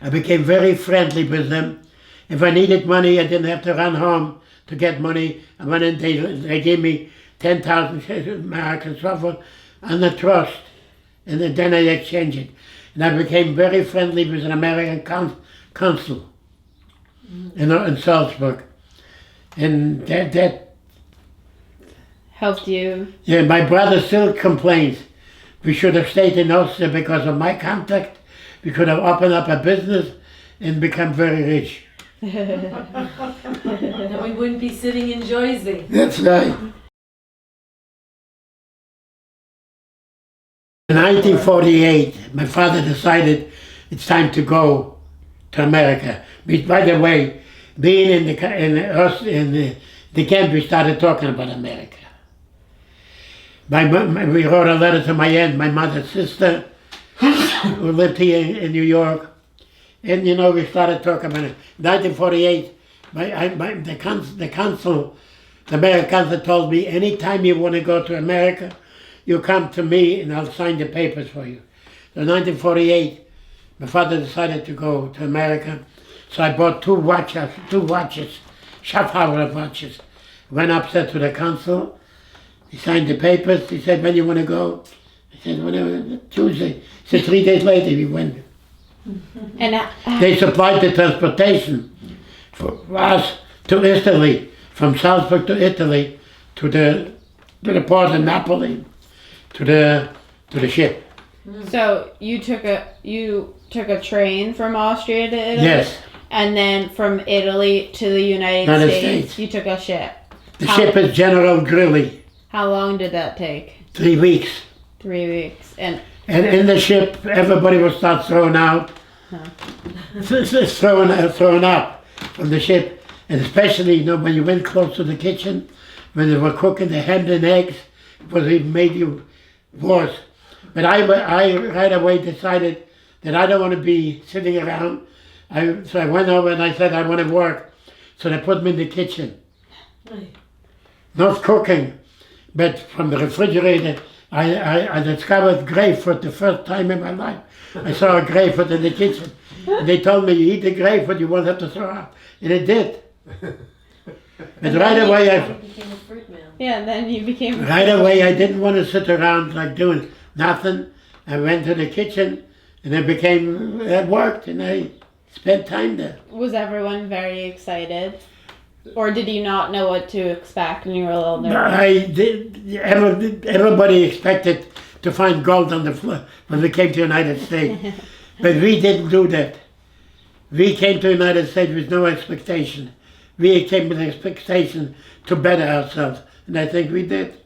B: I became very friendly with them. If I needed money, I didn't have to run home to get money. I went in, they gave me 10,000 marks and so forth on the trust. And then I exchanged it. And I became very friendly with an American consul in Salzburg. And that
A: Helped you.
B: yeah, my brother still complains. We should have stayed in Austria because of my contact. We could have opened up a business and become very rich.
F: Then we wouldn't be sitting in Jersey.
B: That's right. In 1948, my father decided it's time to go to America. By the way, being in the camp, we started talking about America. We wrote a letter to my aunt, my mother's sister, who lived here in New York. And you know, we started talking about it. 1948, the consul, the American consul told me, anytime you want to go to America, you come to me and I'll sign the papers for you. So in 1948, my father decided to go to America. So I bought two watches, Schaffhauer watches. Went upstairs to the consul. He signed the papers. He said, when you want to go? I said, whenever, Tuesday. He said, 3 days later we went.
A: And
B: They supplied the transportation for us to Italy, from Salzburg to Italy, to the port of Napoli, to the ship.
A: so you took a train from Austria to Italy?
B: Yes,
A: And then from Italy to the United
B: United
A: States,
B: States.
A: you took a ship.
B: the ship is General Grilli.
A: How long did that take?
B: 3 weeks.
A: 3 weeks. And
B: And in the ship, everybody will start throwing out, throwing up from the ship. And especially, you know, when you went close to the kitchen, when they were cooking the ham and eggs, it was even made you worse. But I right away decided that I don't want to be sitting around. So I went over and I said, I want to work. So they put me in the kitchen. Not cooking, but from the refrigerator, I discovered grapefruit the first time in my life. I saw a grapefruit in the kitchen. And they told me, you eat the grapefruit, you won't have to throw up. And it did. But right away,
F: You became a fruit man.
A: yeah, then you became.
B: right away, I didn't want to sit around like doing nothing. I went to the kitchen and it worked and I spent time there.
A: Was everyone very excited? Or did you not know what to expect and you were a little nervous?
B: Everybody expected to find gold on the floor when we came to the United States. But we didn't do that. We came to the United States with no expectation. We came with expectation to better ourselves. And I think we did.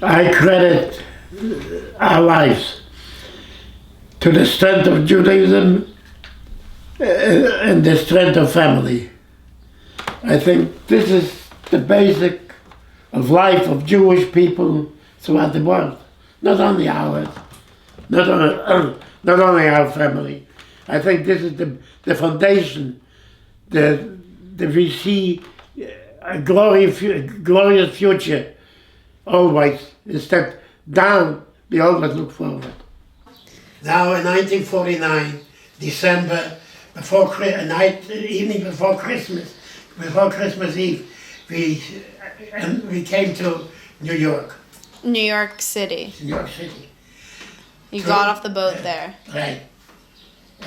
B: I credit our lives to the strength of Judaism and the strength of family. I think this is the basic of life of Jewish people throughout the world. Not only ours, not only our family. I think this is the foundation that we see a glorious future always. Instead down, we always look forward. Now in 1949, December, evening before Christmas Eve, we came to New York.
A: New York City.
B: New York City.
A: You
B: So-
A: got off the boat there.
B: Right.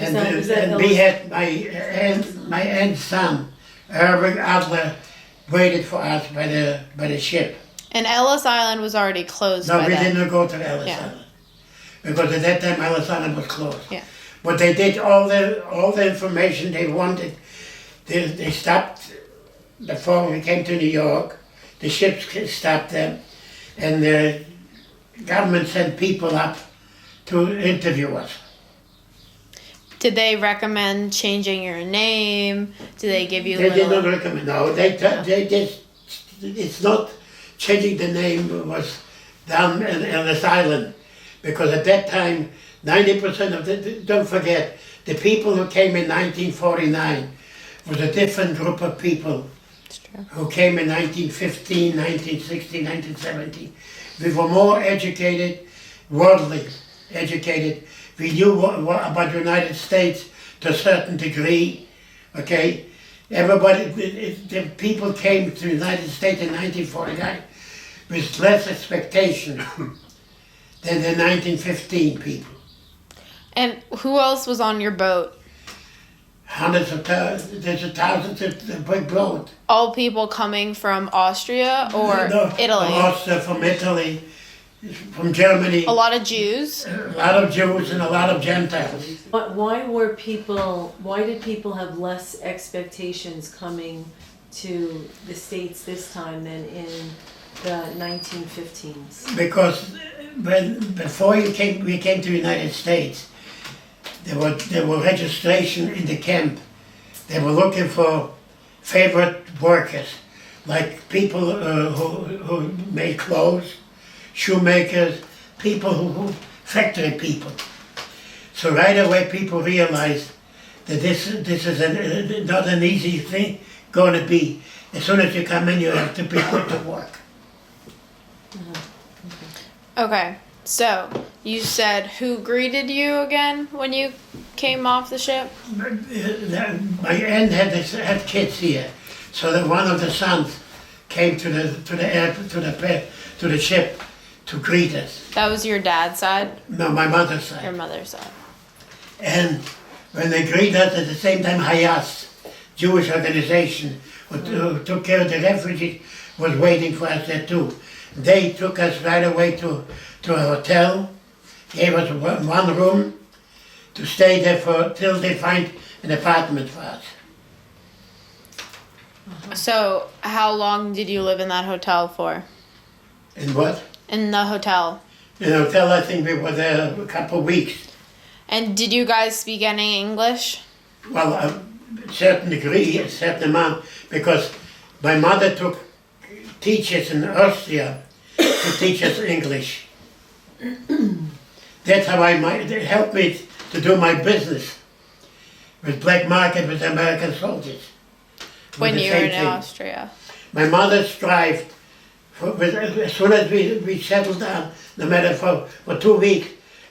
F: Is
B: And,
F: that
B: we had my aunt's son, Irving Adler, waited for us by the ship.
A: And Ellis Island was already closed
B: No,
A: by
B: we
A: then.
B: didn't go to Ellis
A: Yeah.
B: Island. Because at that time Ellis Island was closed.
A: Yeah.
B: But they did all the information they wanted. They stopped before we came to New York. The ships stopped them, and the government sent people up to interview us.
A: Did they recommend changing your name? Did they give you
B: They did
A: little...
B: not recommend. No, they just. It's not changing the name was done in Ellis Island, because at that time 90% of the. Don't forget, the people who came in 1949 was a different group of people
A: It's true.
B: who came in 1915, 1916, 1917. We were more educated, worldly educated. We knew what about the United States to a certain degree, okay? Everybody, the people came to the United States in 1949 with less expectation than the 1915 people.
A: And who else was on your boat?
B: Hundreds of thousands, there's a thousands of the big boat.
A: All people coming from Austria or
B: No,
A: Italy?
B: From Austria, from Italy, from Germany.
A: A lot of Jews.
B: A lot of Jews and a lot of Gentiles.
F: But why did people have less expectations coming to the States this time than in the 1915s?
B: Because before we came to the United States, there were registration in the camp. They were looking for favorite workers, like people who made clothes, shoemakers, people who factory people. So right away people realized that this is not an easy thing going to be. As soon as you come in, you have to be put to work.
A: Okay, so you said who greeted you again when you came off the ship?
B: My aunt had kids here, so that one of the sons came to the ship to greet us.
A: That was your dad's side,
B: No, my mother's
A: your
B: side.
A: mother's side.
B: And when they greeted us at the same time, Hayas, Jewish organization who took care of the refugees, was waiting for us there too. They took us right away to a hotel, gave us one room to stay there till they find an apartment for us.
A: So how long did you live in that hotel for?
B: And what?
A: In the hotel.
B: In the hotel, I think we were there a couple of weeks.
A: And did you guys speak any English?
B: Well, a certain degree, a certain amount, because my mother took teachers in Austria to teach us English. That's how it helped me to do my business with black market with American soldiers.
A: When
B: The
A: you were
B: same
A: in
B: thing.
A: Austria?
B: My mother strived, as soon as we settled down, no matter for 2 weeks,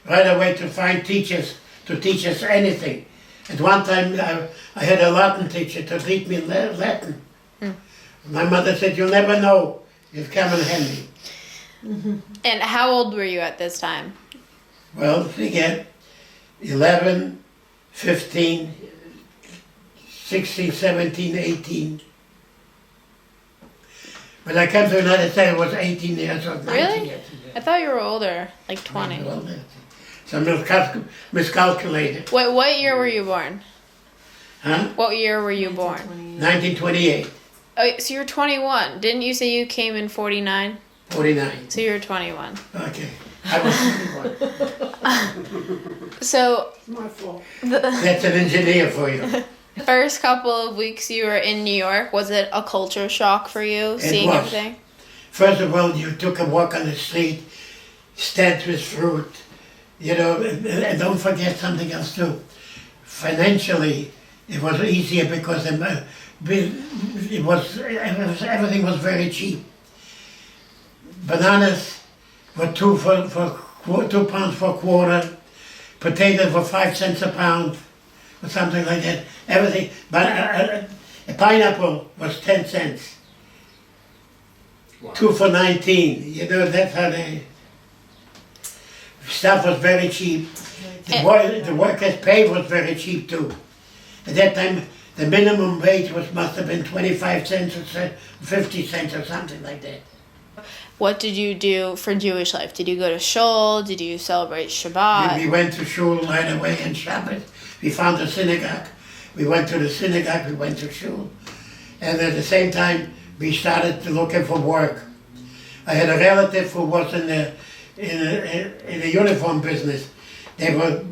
B: right away to find teachers to teach us anything. At one time I had a Latin teacher to teach me Latin. My mother said, "You'll never know, you've come in handy."
A: And how old were you at this time?
B: Well, figure 11, 15, 16, 17, 18. When I came to the United States, I was 18 years old, 19
A: Really?
B: years
A: I thought you were older, like 20.
B: old. So I miscalculated.
A: What year were you born?
B: Huh?
A: What year were you born?
B: 1928,
A: Oh, so you're 21. Didn't you say you came in 49?
B: 49.
A: So you're 21.
B: Okay. I was 21.
A: So
E: It's my fault.
B: That's an engineer for you.
A: the first couple of weeks you were in New York, was it a culture shock for you, seeing
B: was.
A: everything?
B: First of all, you took a walk on the street, stands with fruit, and don't forget something else too. Financially, it was easier because everything was very cheap. Bananas were 2 pounds for a quarter, potatoes were 5 cents a pound, or something like that. Everything, but a pineapple was 10 cents. 2 for 19. You know, that's how they. Stuff was very cheap. The workers' pay was very cheap too. At that time, the minimum wage must have been 25 cents or 50 cents or something like that.
A: What did you do for Jewish life? Did you go to shul? Did you celebrate Shabbat?
B: We went to shul right away on Shabbat. We found a synagogue. We went to the synagogue, we went to shul. And at the same time, we started looking for work. I had a relative who was in the uniform business. They were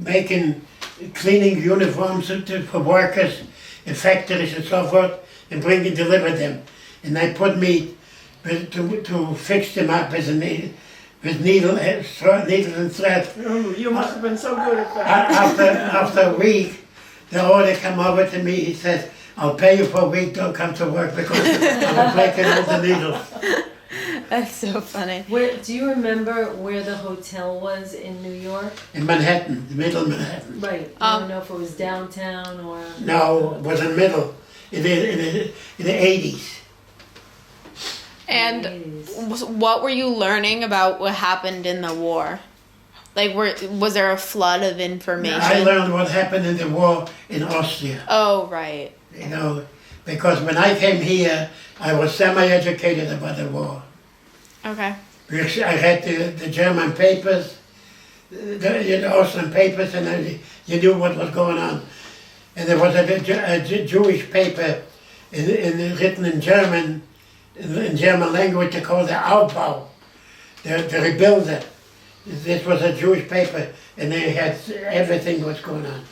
B: cleaning uniforms for workers in factories and so forth, and deliver them. And they put me to fix them up with needle and thread.
E: You must have been so good at that.
B: After a week, the owner came over to me. He says, "I'll pay you for a week. Don't come to work because I'm breaking all the needles."
A: That's so funny.
F: Do you remember where the hotel was in New York?
B: In Manhattan, the middle of Manhattan.
F: Right. I don't know if it was downtown or.
B: No, it was in the middle, in the 80s.
A: And what were you learning about what happened in the war? Like, was there a flood of information?
B: I learned what happened in the war in Austria.
A: Oh, right.
B: You know, because when I came here, I was semi-educated about the war.
A: Okay.
B: I read the German papers, the Austrian papers, and you knew what was going on. And there was a Jewish paper written in German, in German language, they called the Aufbau, the Rebuilder. This was a Jewish paper, and they had everything was going on.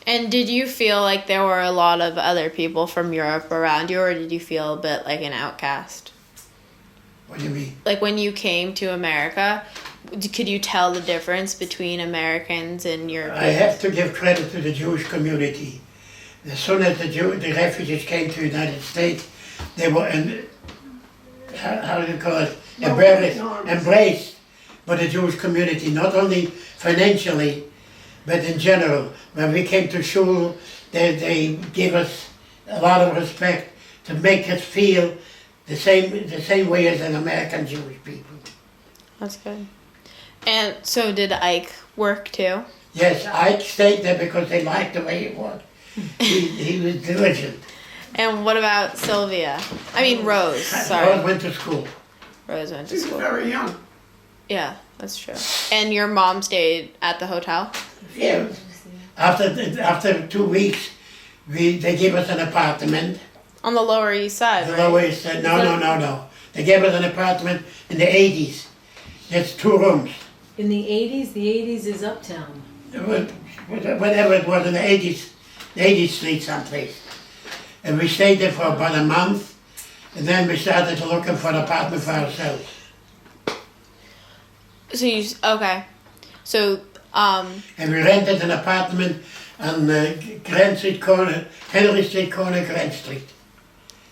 A: And did you feel like there were a lot of other people from Europe around you, or did you feel a bit like an outcast?
B: What do you mean?
A: Like when you came to America, could you tell the difference between Americans and Europeans?
B: I have to give credit to the Jewish community. As soon as the refugees came to the United States, they were, how do you call it, embraced by the Jewish community, not only financially, but in general. When we came to shul, they gave us a lot of respect to make us feel the same way as an American Jewish people.
A: That's good. And so did Ike work too?
B: Yes, I stayed there because they liked the way he worked. He was diligent.
A: And what about Sylvia? I mean Rose,
B: Rose
A: sorry.
B: went to school.
A: Rose went to
E: She's
A: school.
E: very young.
A: Yeah, that's true. And your mom stayed at the hotel?
B: Yeah. After 2 weeks, they gave us an apartment.
A: On the Lower East Side,
B: The
A: right?
B: lawyer said, no. They gave us an apartment in the 80s. It's 2 rooms.
F: In the 80s? The 80s is uptown.
B: Whatever it was in the 80s street someplace. And we stayed there for about a month, and then we started looking for an apartment for ourselves.
A: Okay. So,
B: And we rented an apartment on Grand Street corner, Henry Street corner, Grand Street.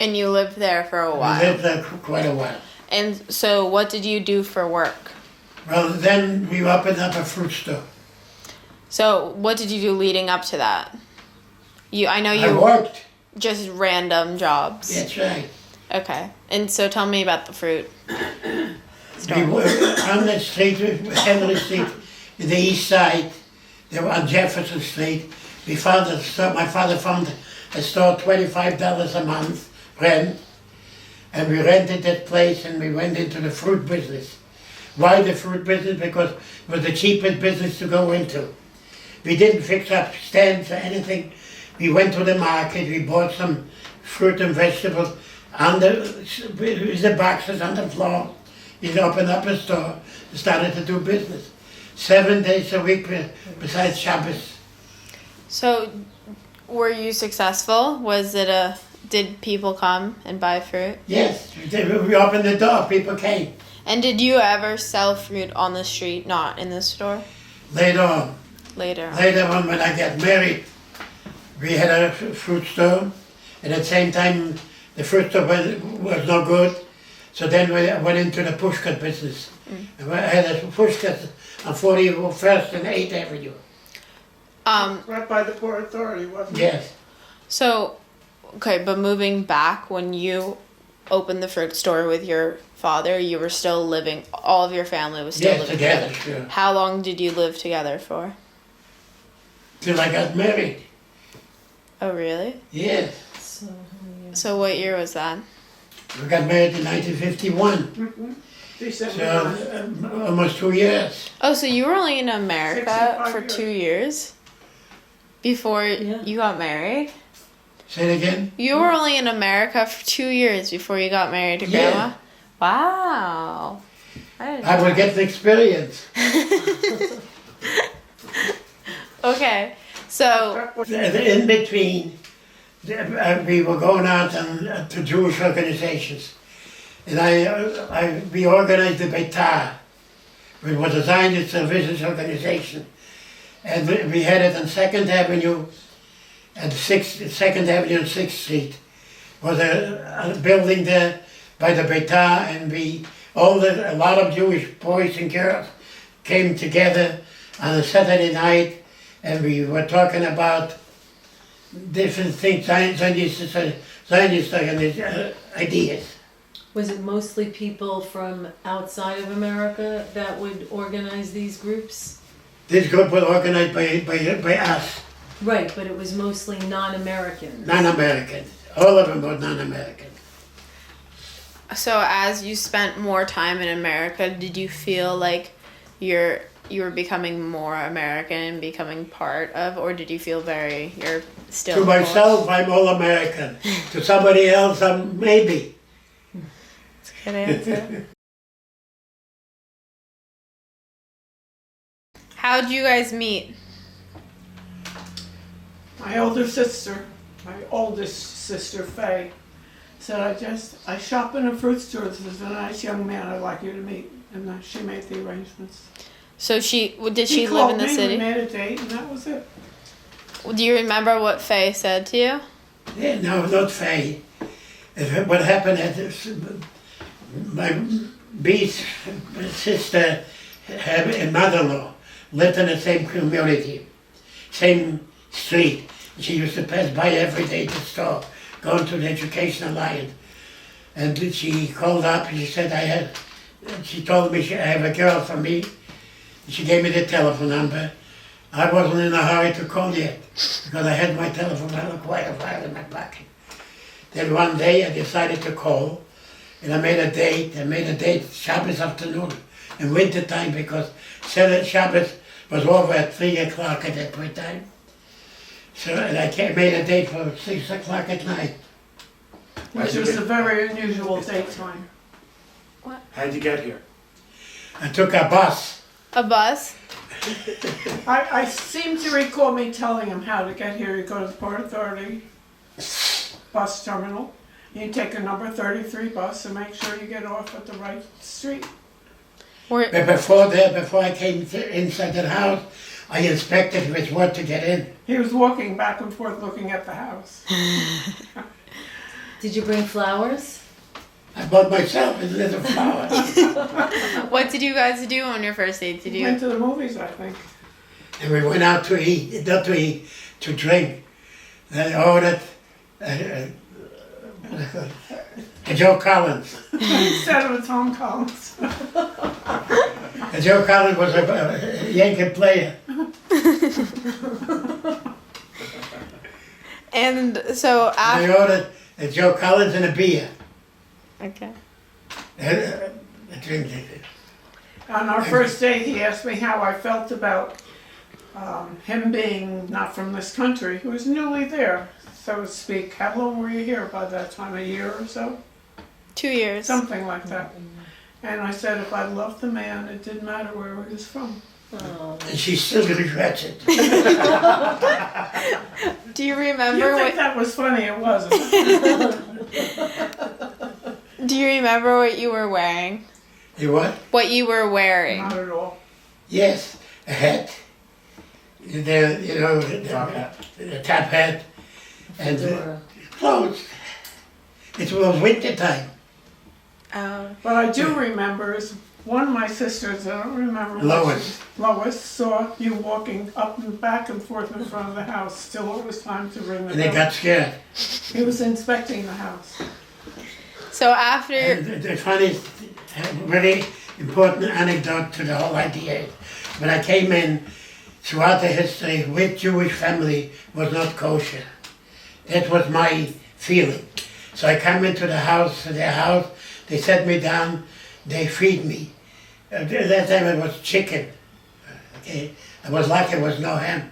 A: and you lived there for a
B: We
A: while.
B: lived there quite a while.
A: And so what did you do for work?
B: Well, then we opened up a fruit store.
A: So what did you do leading up to that? I know
B: I
A: you
B: worked.
A: just random jobs.
B: That's right.
A: Okay. And so tell me about the fruit.
B: We were on the street, Henry Street, in the east side. They were on Jefferson Street. We found a store, my father found a store, $25 a month rent. And we rented that place and we went into the fruit business. Why the fruit business? Because it was the cheapest business to go into. We didn't fix up stands or anything. We went to the market, we bought some fruit and vegetables with the boxes on the floor. We opened up a store and started to do business. 7 days a week besides Shabbos.
A: So were you successful? Did people come and buy fruit?
B: Yes, we opened the door, people came.
A: And did you ever sell fruit on the street, not in the store?
B: Later on.
A: Later on.
B: Later on, when I got married, we had a fruit store. And at the same time, the fruit store was no good. So then we went into the pushcut business. And I had a pushcut on 41st and 8th Avenue.
E: Right by the Port Authority, wasn't it?
B: Yes.
A: So, okay, but moving back, when you opened the fruit store with your father, you were still living, all of your family was still
B: Yes,
A: living
B: together,
A: together.
B: sure.
A: How long did you live together for?
B: Till I got married.
A: Oh, really?
B: Yes.
F: So, how many years?
A: So what year was that?
B: We got married in 1951.
E: December
B: So
E: 9th.
B: almost 2 years.
A: Oh, so you were only in America
E: 65
A: for
E: years.
A: 2 years before
F: Yeah.
A: you got married?
B: Say it again.
A: You were only in America for 2 years before you got married to
B: Yeah.
A: Grandma? Wow. didn't
B: I
A: know
B: will get the experience.
A: Okay, so
B: In between, we were going out to Jewish organizations. And we organized the Beitar, which was a Zionist services organization. And we had it on 2nd Avenue and 2nd Avenue and 6th Street. Was a building there by the Beitar, and a lot of Jewish boys and girls came together on a Saturday night, and we were talking about different things, Zionist ideas.
F: Was it mostly people from outside of America that would organize these groups?
B: This group was organized by us,
F: Right, but it was mostly non-Americans.
B: non-Americans. All of them were non-American.
A: So as you spent more time in America, did you feel like you were becoming more American and becoming part of, or did you feel you're still
B: To myself, I'm all American. To somebody else, I'm maybe.
A: Good answer. How'd you guys meet?
E: My older sister, my oldest sister, Faye, said, I shop in a fruit store. There's a nice young man I'd like you to meet. And she made the arrangements.
A: So did she
E: He
A: live in
E: called
A: the
E: me,
A: city?
E: we made a date, and that was it.
A: Do you remember what Faye said to you?
B: Yeah, no, not Faye. What happened is my Bee's sister and mother-in-law lived in the same community, same street. She used to pass by every day to the store, going to the Education Alliance. And she called up and she said, she told me I have a girl for me. She gave me the telephone number. I wasn't in a hurry to call yet because I had my telephone for quite a while in my pocket. Then one day I decided to call, and I made a date Shabbos afternoon in winter time, because Shabbos was over at 3 o'clock at that point in time. So and I made a date for 6 o'clock at night.
E: Which was a very unusual date time.
C: How'd you get here?
B: I took a bus.
A: A bus?
E: I seem to recall me telling him how to get here. You go to the Port Authority bus terminal. You take a number 33 bus and make sure you get off at the right street.
B: But before I came inside the house, I inspected which one to get in.
E: He was walking back and forth looking at the house.
F: Did you bring flowers?
B: I bought myself a little flower.
A: What did you guys do on your first date? Did
E: We
A: you?
E: went to the movies, I think.
B: And we went out to eat, not to eat, to drink. Then I ordered a Joe Collins.
E: Instead of a Tom Collins.
B: And Joe Collins was a Yankee player.
A: And so
B: I
A: after.
B: ordered a Joe Collins and a beer.
A: Okay.
B: A drink.
E: On our first date, he asked me how I felt about him being not from this country. He was newly there, so to speak. How long were you here by that time? A year or so?
A: 2 years.
E: Something like that. And I said if I loved the man, it didn't matter where he was from.
F: Oh.
B: And she still regrets it.
A: Do you
E: You
A: remember
E: think
A: what?
E: that was funny? It wasn't.
A: Do you remember what you were wearing?
B: You what?
A: What you were wearing?
E: Not at all.
B: Yes, a hat. The top hat. And
F: Fedora.
B: clothes. It was winter time.
E: What I do remember is one of my sisters, I don't remember what
B: Lois.
E: Lois saw you walking up and back and forth in front of the house. Still, it was time to ring the
B: And they
E: bell.
B: got scared.
E: He was inspecting the house.
A: So after.
B: And the funny a very important anecdote to the whole idea. When I came in, throughout the history, which Jewish family was not kosher? That was my feeling. So I come into their house, they set me down, they feed me. At that time it was chicken. Okay, I was lucky it was no ham.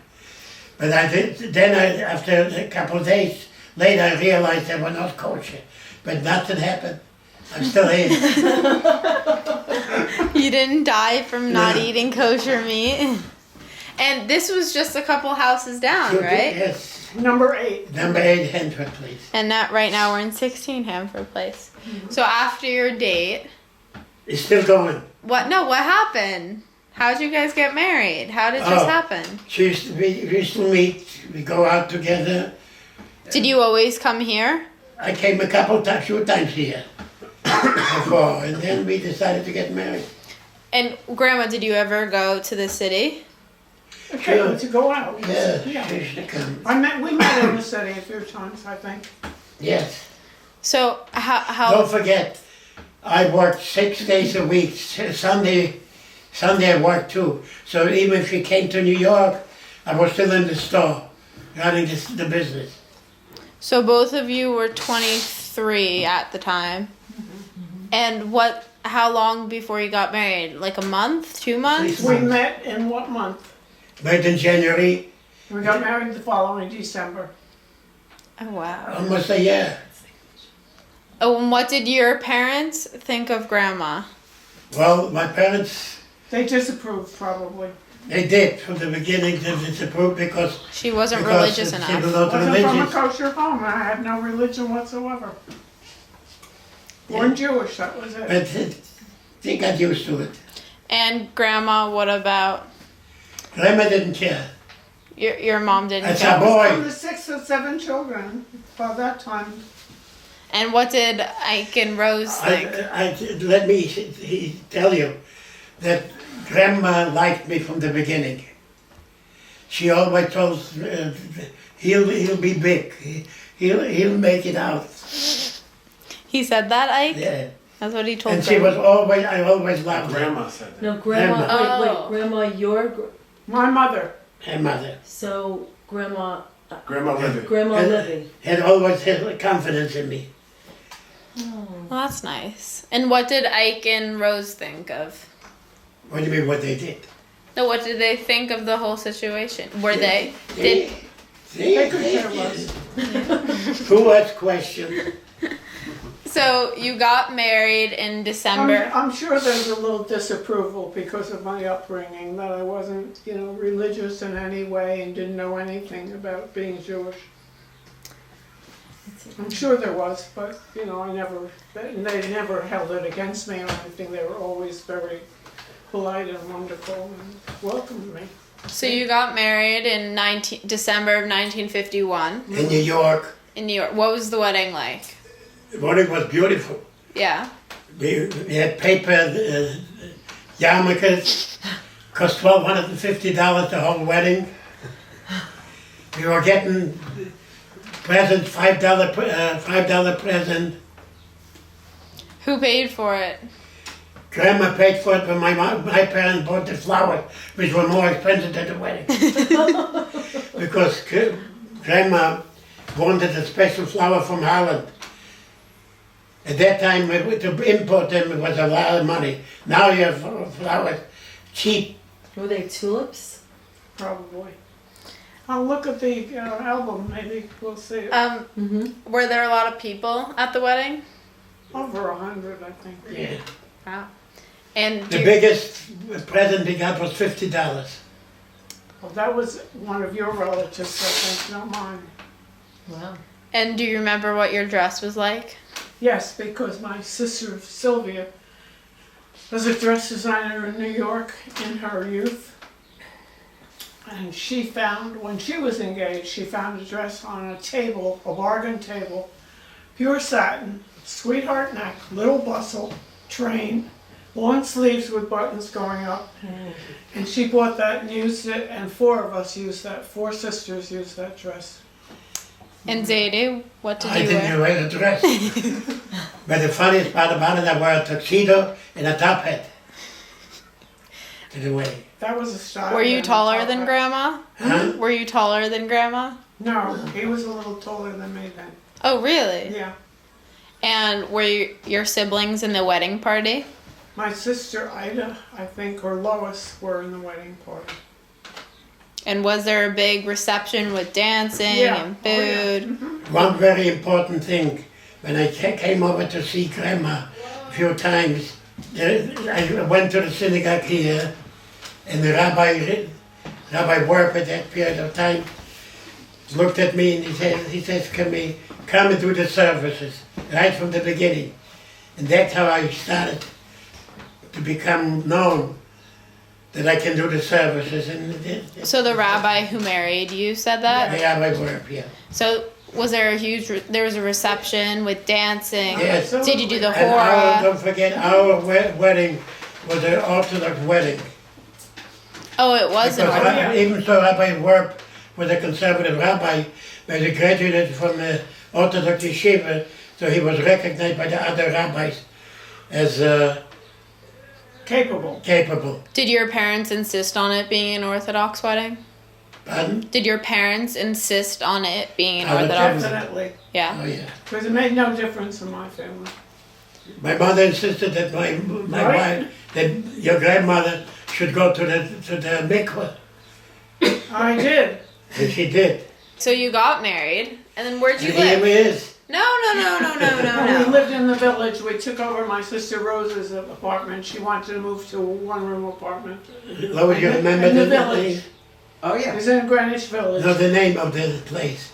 B: But after a couple of days later, I realized they were not kosher. But nothing happened. I'm still here.
A: You didn't die from not
B: No.
A: eating kosher meat. And this was just a couple houses down, right?
B: Yes.
E: Number 8.
B: Number 8, Henford, please.
A: And that right now we're in 16 Hamford Place. So after your date,
B: It's still going.
A: what happened? How'd you guys get married? How did this
B: Oh.
A: happen?
B: We used to meet, we go out together.
A: Did you always come here?
B: I came a few times here before, and then we decided to get married.
A: And Grandma, did you ever go to the city?
E: Okay,
B: Sure.
E: to go out.
B: Yeah, she used to come.
E: We met in the city a few times, I think.
B: Yes.
A: So how
B: Don't forget, I worked 6 days a week. Sunday I worked too. So even if she came to New York, I was still in the store, running the business.
A: So both of you were 23 at the time. And how long before you got married? Like a month? 2 months?
B: 6
E: We
B: months.
E: met in what month?
B: Met in January,
E: We got married the following December.
A: Oh, wow.
B: almost a year.
A: Oh, and what did your parents think of Grandma?
B: Well, my parents,
E: They disapproved, probably.
B: they did from the beginning, they disapproved because
A: She wasn't
B: because
A: religious
B: she
A: enough.
B: was not
E: Wasn't from a
B: religious.
E: kosher home. I had no religion whatsoever. Born Jewish, that was it.
B: But they got used to it.
A: And Grandma, what about
B: Grandma didn't care.
A: your mom didn't
B: That's
A: care?
B: a boy.
E: From the 6 or 7 children by that time.
A: And what did Ike and Rose think?
B: Let me tell you that Grandma liked me from the beginning. She always told he'll be big. He'll make it out.
A: He said that, Ike?
B: Yeah.
A: That's what he told
B: And she
A: Grandma.
B: was I always loved her.
C: Grandma said that.
F: No, Grandma,
A: Grandma.
F: wait,
A: Oh.
F: Grandma,
E: My mother.
B: Her mother
F: so Grandma
C: Grandma Livy.
F: Grandma Libby.
B: had always had confidence in me.
A: Well, that's nice. And what did Ike and Rose think of?
B: What do you mean what they did?
A: No, what did they think of the whole situation? Were they?
B: They,
E: They could care less.
B: who asked questions?
A: So you got married in December.
E: I'm sure there was a little disapproval because of my upbringing, that I wasn't, religious in any way and didn't know anything about being Jewish. I'm sure there was, but, they never held it against me or anything. They were always very polite and wonderful and welcomed me.
A: So you got married in December of 1951
B: In New York,
A: in New York. What was the wedding like?
B: the wedding was beautiful.
A: Yeah.
B: We had paper yarmulkes, cost $1,250 the whole wedding. We were getting presents, $5 present.
A: Who paid for it?
B: Grandma paid for it, but my parents bought the flowers, which were more expensive than the wedding. Because Grandma wanted a special flower from Holland. At that time, to import them, it was a lot of money. Now you have flowers cheap.
F: Were they tulips?
E: Probably. I'll look at the album, maybe we'll see it.
F: Mm-hmm.
A: Were there a lot of people at the wedding?
E: Over 100, I think.
B: Yeah.
A: Wow. And
B: The biggest present we got was $50.
E: Well, that was one of your relatives, I think, not mine.
F: Wow.
A: And do you remember what your dress was like?
E: Yes, because my sister Sylvia was a dress designer in New York in her youth. And she found, when she was engaged, she found a dress on a table, a bargain table, pure satin, sweetheart neck, little bustle, train, long sleeves with buttons going up. And she bought that and used it, and 4 of us used that, 4 sisters used that dress.
A: And Zaidy, what did
B: I
A: you
B: didn't
A: wear?
B: wear a dress. But the funniest part about it, I wore a tuxedo and a top hat. To the wedding.
E: That was a style.
A: Were you
E: then,
A: taller
E: top
A: than
E: hat.
A: Grandma?
B: Huh?
A: Were you taller than Grandma?
E: No, he was a little taller than me then.
A: Oh, really?
E: Yeah.
A: And were your siblings in the wedding party?
E: My sister Ida, I think, or Lois were in the wedding party.
A: And was there a big reception with dancing
E: Yeah.
A: and
E: Oh, yeah.
A: food?
E: Mhm.
B: One very important thing, when I came over to see Grandma a few times, I went to the synagogue here, and the Rabbi Werp at that period of time looked at me and he says to me, come and do the services, right from the beginning. And that's how I started to become known, that I can do the services. And
A: So the rabbi who married you said that?
B: the Rabbi Werp, yeah.
A: So was there a huge, there was a reception with dancing?
B: Yes.
A: Did you do the
B: And
A: hora?
B: don't forget, our wedding was an Orthodox wedding.
A: Oh, it was an
B: Because
A: order.
B: even though Rabbi Werp was a conservative rabbi, but he graduated from the Orthodox yeshiva, so he was recognized by the other rabbis as
E: Capable.
B: capable.
A: Did your parents insist on it being an Orthodox wedding?
B: Pardon?
A: Did your parents insist on it being an
B: Oh,
A: Orthodox?
E: Definitely.
A: Yeah.
B: Oh yeah.
E: Because it made no difference in my family.
B: My mother insisted that my
E: Right.
B: wife, that your grandmother should go to the mikveh,
E: I did.
B: and she did.
A: So you got married, and then where'd you
B: And here
A: live?
B: he is.
A: No.
E: When we lived in the village, we took over my sister Rose's apartment. She wanted to move to a one-room apartment.
B: Lois, you
E: In the-
B: remember
E: in the
B: the
E: village.
B: name?
D: Oh,
E: It
D: yeah.
E: was in Greenwich Village.
B: No, the name of the place.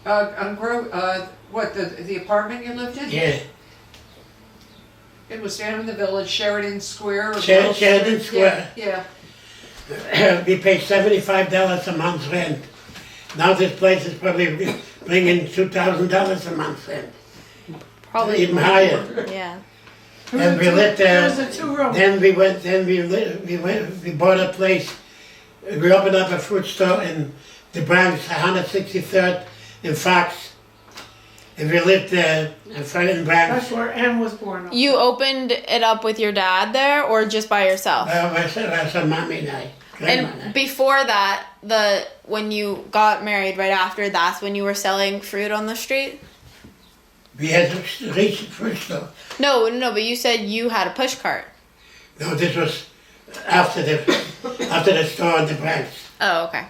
D: What, the apartment you lived in?
B: Yeah.
D: It was down in the village, Sheridan Square. or
B: Sheridan
D: Grove Street.
B: Square.
D: Yeah, yeah.
B: We pay $75 a month rent. Now this place is probably bringing $2,000 a month rent,
A: Probably
B: even higher.
A: Yeah.
E: It was
B: And
E: a
B: we
E: two-
B: lived
E: It
B: there.
E: was a two-room.
B: Then we bought a place. We opened up a fruit store in the Bronx, 163rd in Fox. And we lived there in front of the Bronx.
E: That's where Anne was born.
A: You opened it up with your dad there, or just by yourself?
B: I said, Mommy and I, Grandma and I.
A: And before that, when you got married, right after, that's when you were selling fruit on the street?
B: We had to reach the fruit store.
A: No, but you said you had a push cart.
B: No, this was after the store in the Bronx.
A: Oh, okay.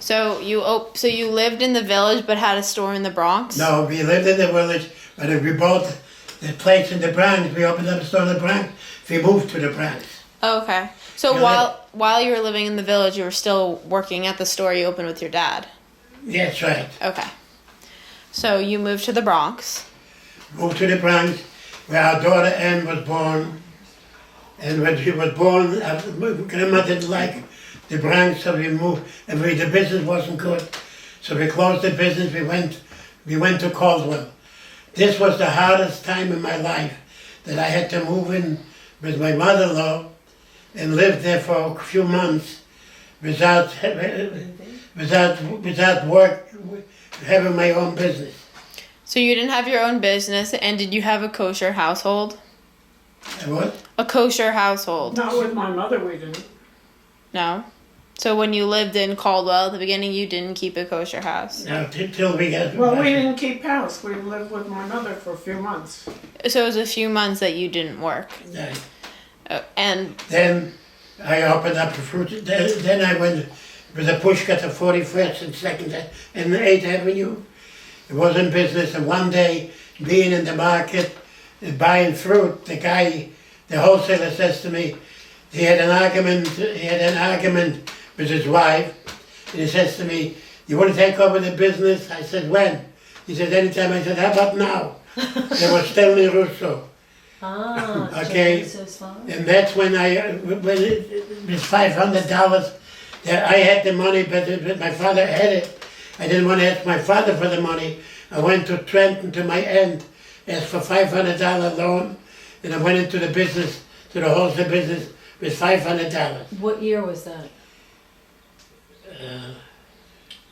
A: So you lived in the village but had a store in the Bronx?
B: No, we lived in the village, but if we bought the place in the Bronx, we opened up a store in the Bronx, we moved to the Bronx.
A: Oh, okay. So
B: Yeah,
A: while you were living in the village, you were still working at the store you opened with your dad?
B: Yeah, that's right.
A: Okay. So you moved to the Bronx.
B: Moved to the Bronx, where our daughter Anne was born. And when she was born, Grandma didn't like the Bronx, so we moved. And the business wasn't good, so we closed the business. We went to Caldwell. This was the hardest time in my life, that I had to move in with my mother-in-law and live there for a few months without work, having my own business.
A: So you didn't have your own business, and did you have a kosher household?
B: And what?
A: A kosher household?
E: Not with my mother, we didn't.
A: No. So when you lived in Caldwell at the beginning, you didn't keep a kosher house.
B: Now, till we got...
E: Well, we didn't keep house. We lived with my mother for a few months.
A: So it was a few months that you didn't work.
B: Right.
A: And
B: Then I opened up the fruit. Then I went with a pushka to 41st and 2nd and 8th Avenue. It was in business, and one day, being in the market, buying fruit, the wholesaler says to me, he had an argument with his wife, and he says to me, you want to take over the business? I said, when? He said, anytime. I said, how about now? There was Stanley Russo.
F: Ah,
B: Okay.
F: Joseph's father.
B: And that's when it was $500. That I had the money, but my father had it. I didn't want to ask my father for the money. I went to Trenton to my aunt, asked for $500 loan, and I went into the business, to the wholesale business, with $500.
F: What year was that?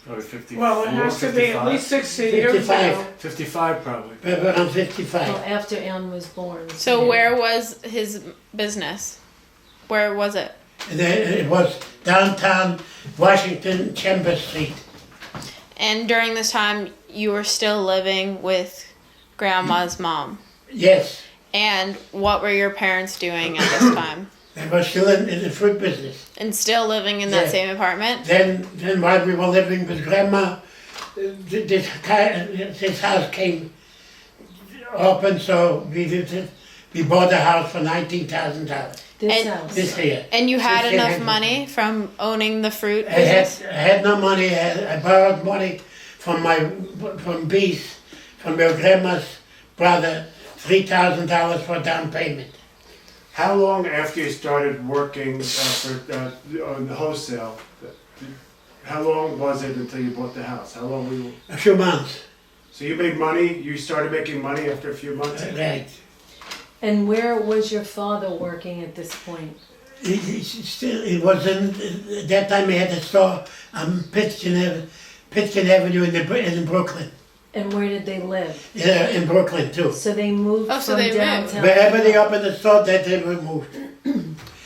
C: Probably 50.
E: Well, it has to be at least 60 years
B: 55.
E: ago.
C: 55 probably.
B: Around 55.
F: Well, after Anne was born.
A: So
F: yeah.
A: where was his business? Where was it?
B: And then it was downtown Washington, Chambers Street.
A: And during this time, you were still living with grandma's mom.
B: Yes,
A: And what were your parents doing at this time?
B: they were still in the fruit business.
A: And still living in that
B: Yeah.
A: same apartment?
B: Then while we were living with grandma, this house came open, so we bought a house for $19,000
F: This
A: And-
F: house.
B: this year.
A: And you had
B: Six
A: enough
B: hundred.
A: money from owning the fruit
B: I
A: business?
B: had no money. I borrowed money from Beast, from your grandma's brother, $3,000 for down payment.
C: How long after you started working on the wholesale? How long was it until you bought the house? How long were you?
B: A few months,
C: So you made money. You started making money after a few months.
B: right.
F: And where was your father working at this point?
B: He was in, at that time he had a store on Pitkin Avenue in Brooklyn.
F: And where did they live?
B: Yeah, in Brooklyn too.
F: So they moved
A: Oh, so
F: from
A: they moved.
F: downtown.
B: Wherever they opened the store, that they were moved.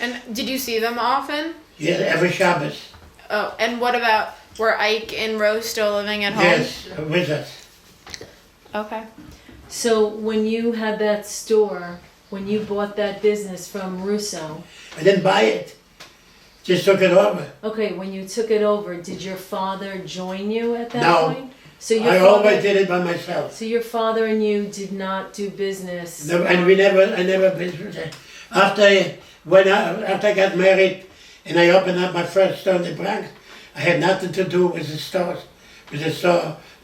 A: And did you see them often?
B: Yeah, every Shabbos.
A: Oh, and what about, were Ike and Rose still living at home?
B: Yes, with us.
A: Okay.
F: So when you had that store, when you bought that business from Russo,
B: I didn't buy it, just took it over.
F: okay, when you took it over, did your father join you at that
B: No.
F: point? So your
B: I
F: father,
B: always did it by myself.
F: So your father and you did not do business.
B: No, and I never been through that. After I got married and I opened up my first store in the Bronx, I had nothing to do with the store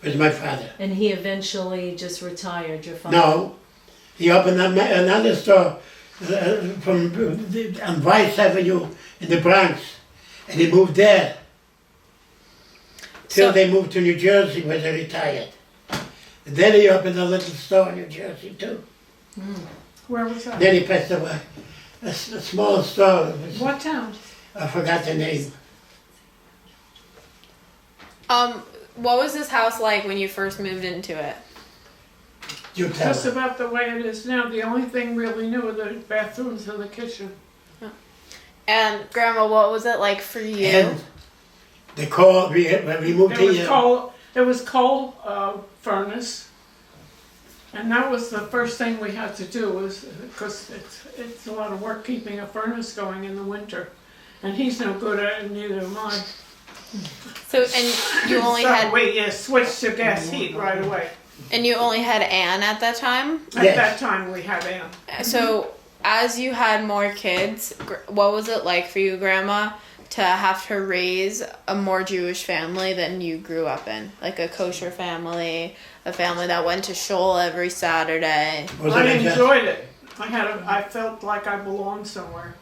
B: with my father.
F: And he eventually just retired, your father?
B: No, he opened up another store on Vice Avenue in the Bronx, and he moved there till
A: So-
B: they moved to New Jersey where they retired. And then he opened a little store in New Jersey too.
E: Where was that?
B: Then he passed away. A small store. It was-
E: What town?
B: I forgot the name.
A: What was this house like when you first moved into it?
B: You tell
E: Just
B: her.
E: about the way it is now. The only thing really new are the bathrooms and the kitchen.
A: And Grandma, what was it like for you?
B: And the coal, when we moved
E: There was
B: here,
E: coal furnace. And that was the first thing we had to do was, because it's a lot of work keeping a furnace going in the winter. And he's no good at it, neither am I.
A: So, and you only
E: So
A: had,
E: we switched to gas heat right away.
A: and you only had Anne at that time?
E: At
B: Yes.
E: that time, we had Ann.
A: So, as you had more kids, what was it like for you, Grandma, to have to raise a more Jewish family than you grew up in? Like a kosher family, a family that went to shul every Saturday.
B: was
E: I
B: it just,
E: enjoyed it. I felt like I belonged somewhere.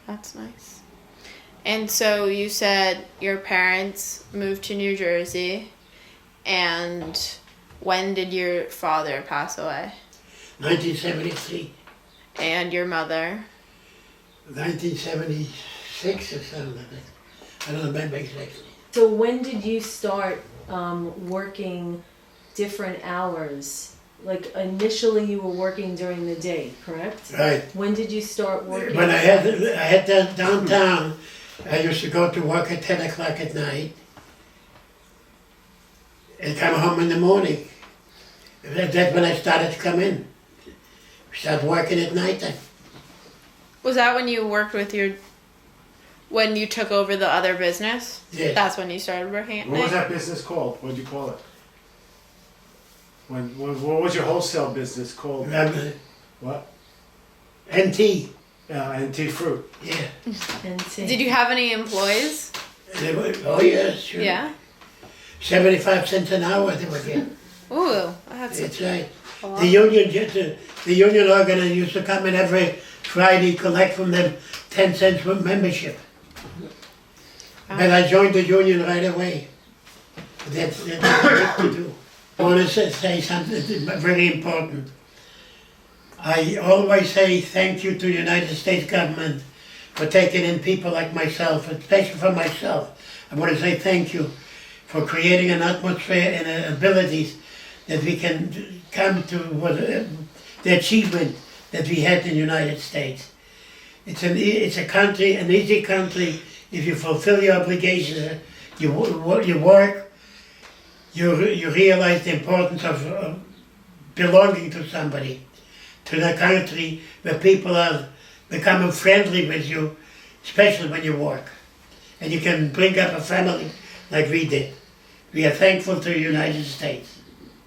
A: That's nice. And so you said your parents moved to New Jersey, and when did your father pass away?
B: 1973,
A: And your mother?
B: 1976 or something like that. I don't remember exactly.
F: So when did you start working different hours? Like initially you were working during the day, correct?
B: Right.
F: When did you start working?
B: When I had that downtown, I used to go to work at 10 o'clock at night and come home in the morning. That's when I started to come in. Started working at night time.
A: Was that when you worked with when you took over the other business?
B: Yes.
A: That's when you started working at
C: What was
A: night?
C: that business called? What did you call it? What was your wholesale business called? What?
B: NT.
C: NT Fruit.
B: Yeah.
A: Did you have any employees?
B: Oh yes, sure.
A: Yeah?
B: 75 cents an hour they were getting.
A: Ooh, that's
B: That's right.
A: a lot.
B: The union organizer used to come in every Friday, collect from them 10 cents for membership. But I joined the union right away. That's what to do. I want to say something very important. I always say thank you to the United States government for taking in people like myself, especially for myself. I want to say thank you for creating an atmosphere and abilities that we can come to the achievement that we had in the United States. It's a country, an easy country, if you fulfill your obligations, you work, you realize the importance of belonging to somebody, to the country where people are becoming friendly with you, especially when you work. And you can bring up a family like we did. We are thankful to the United States.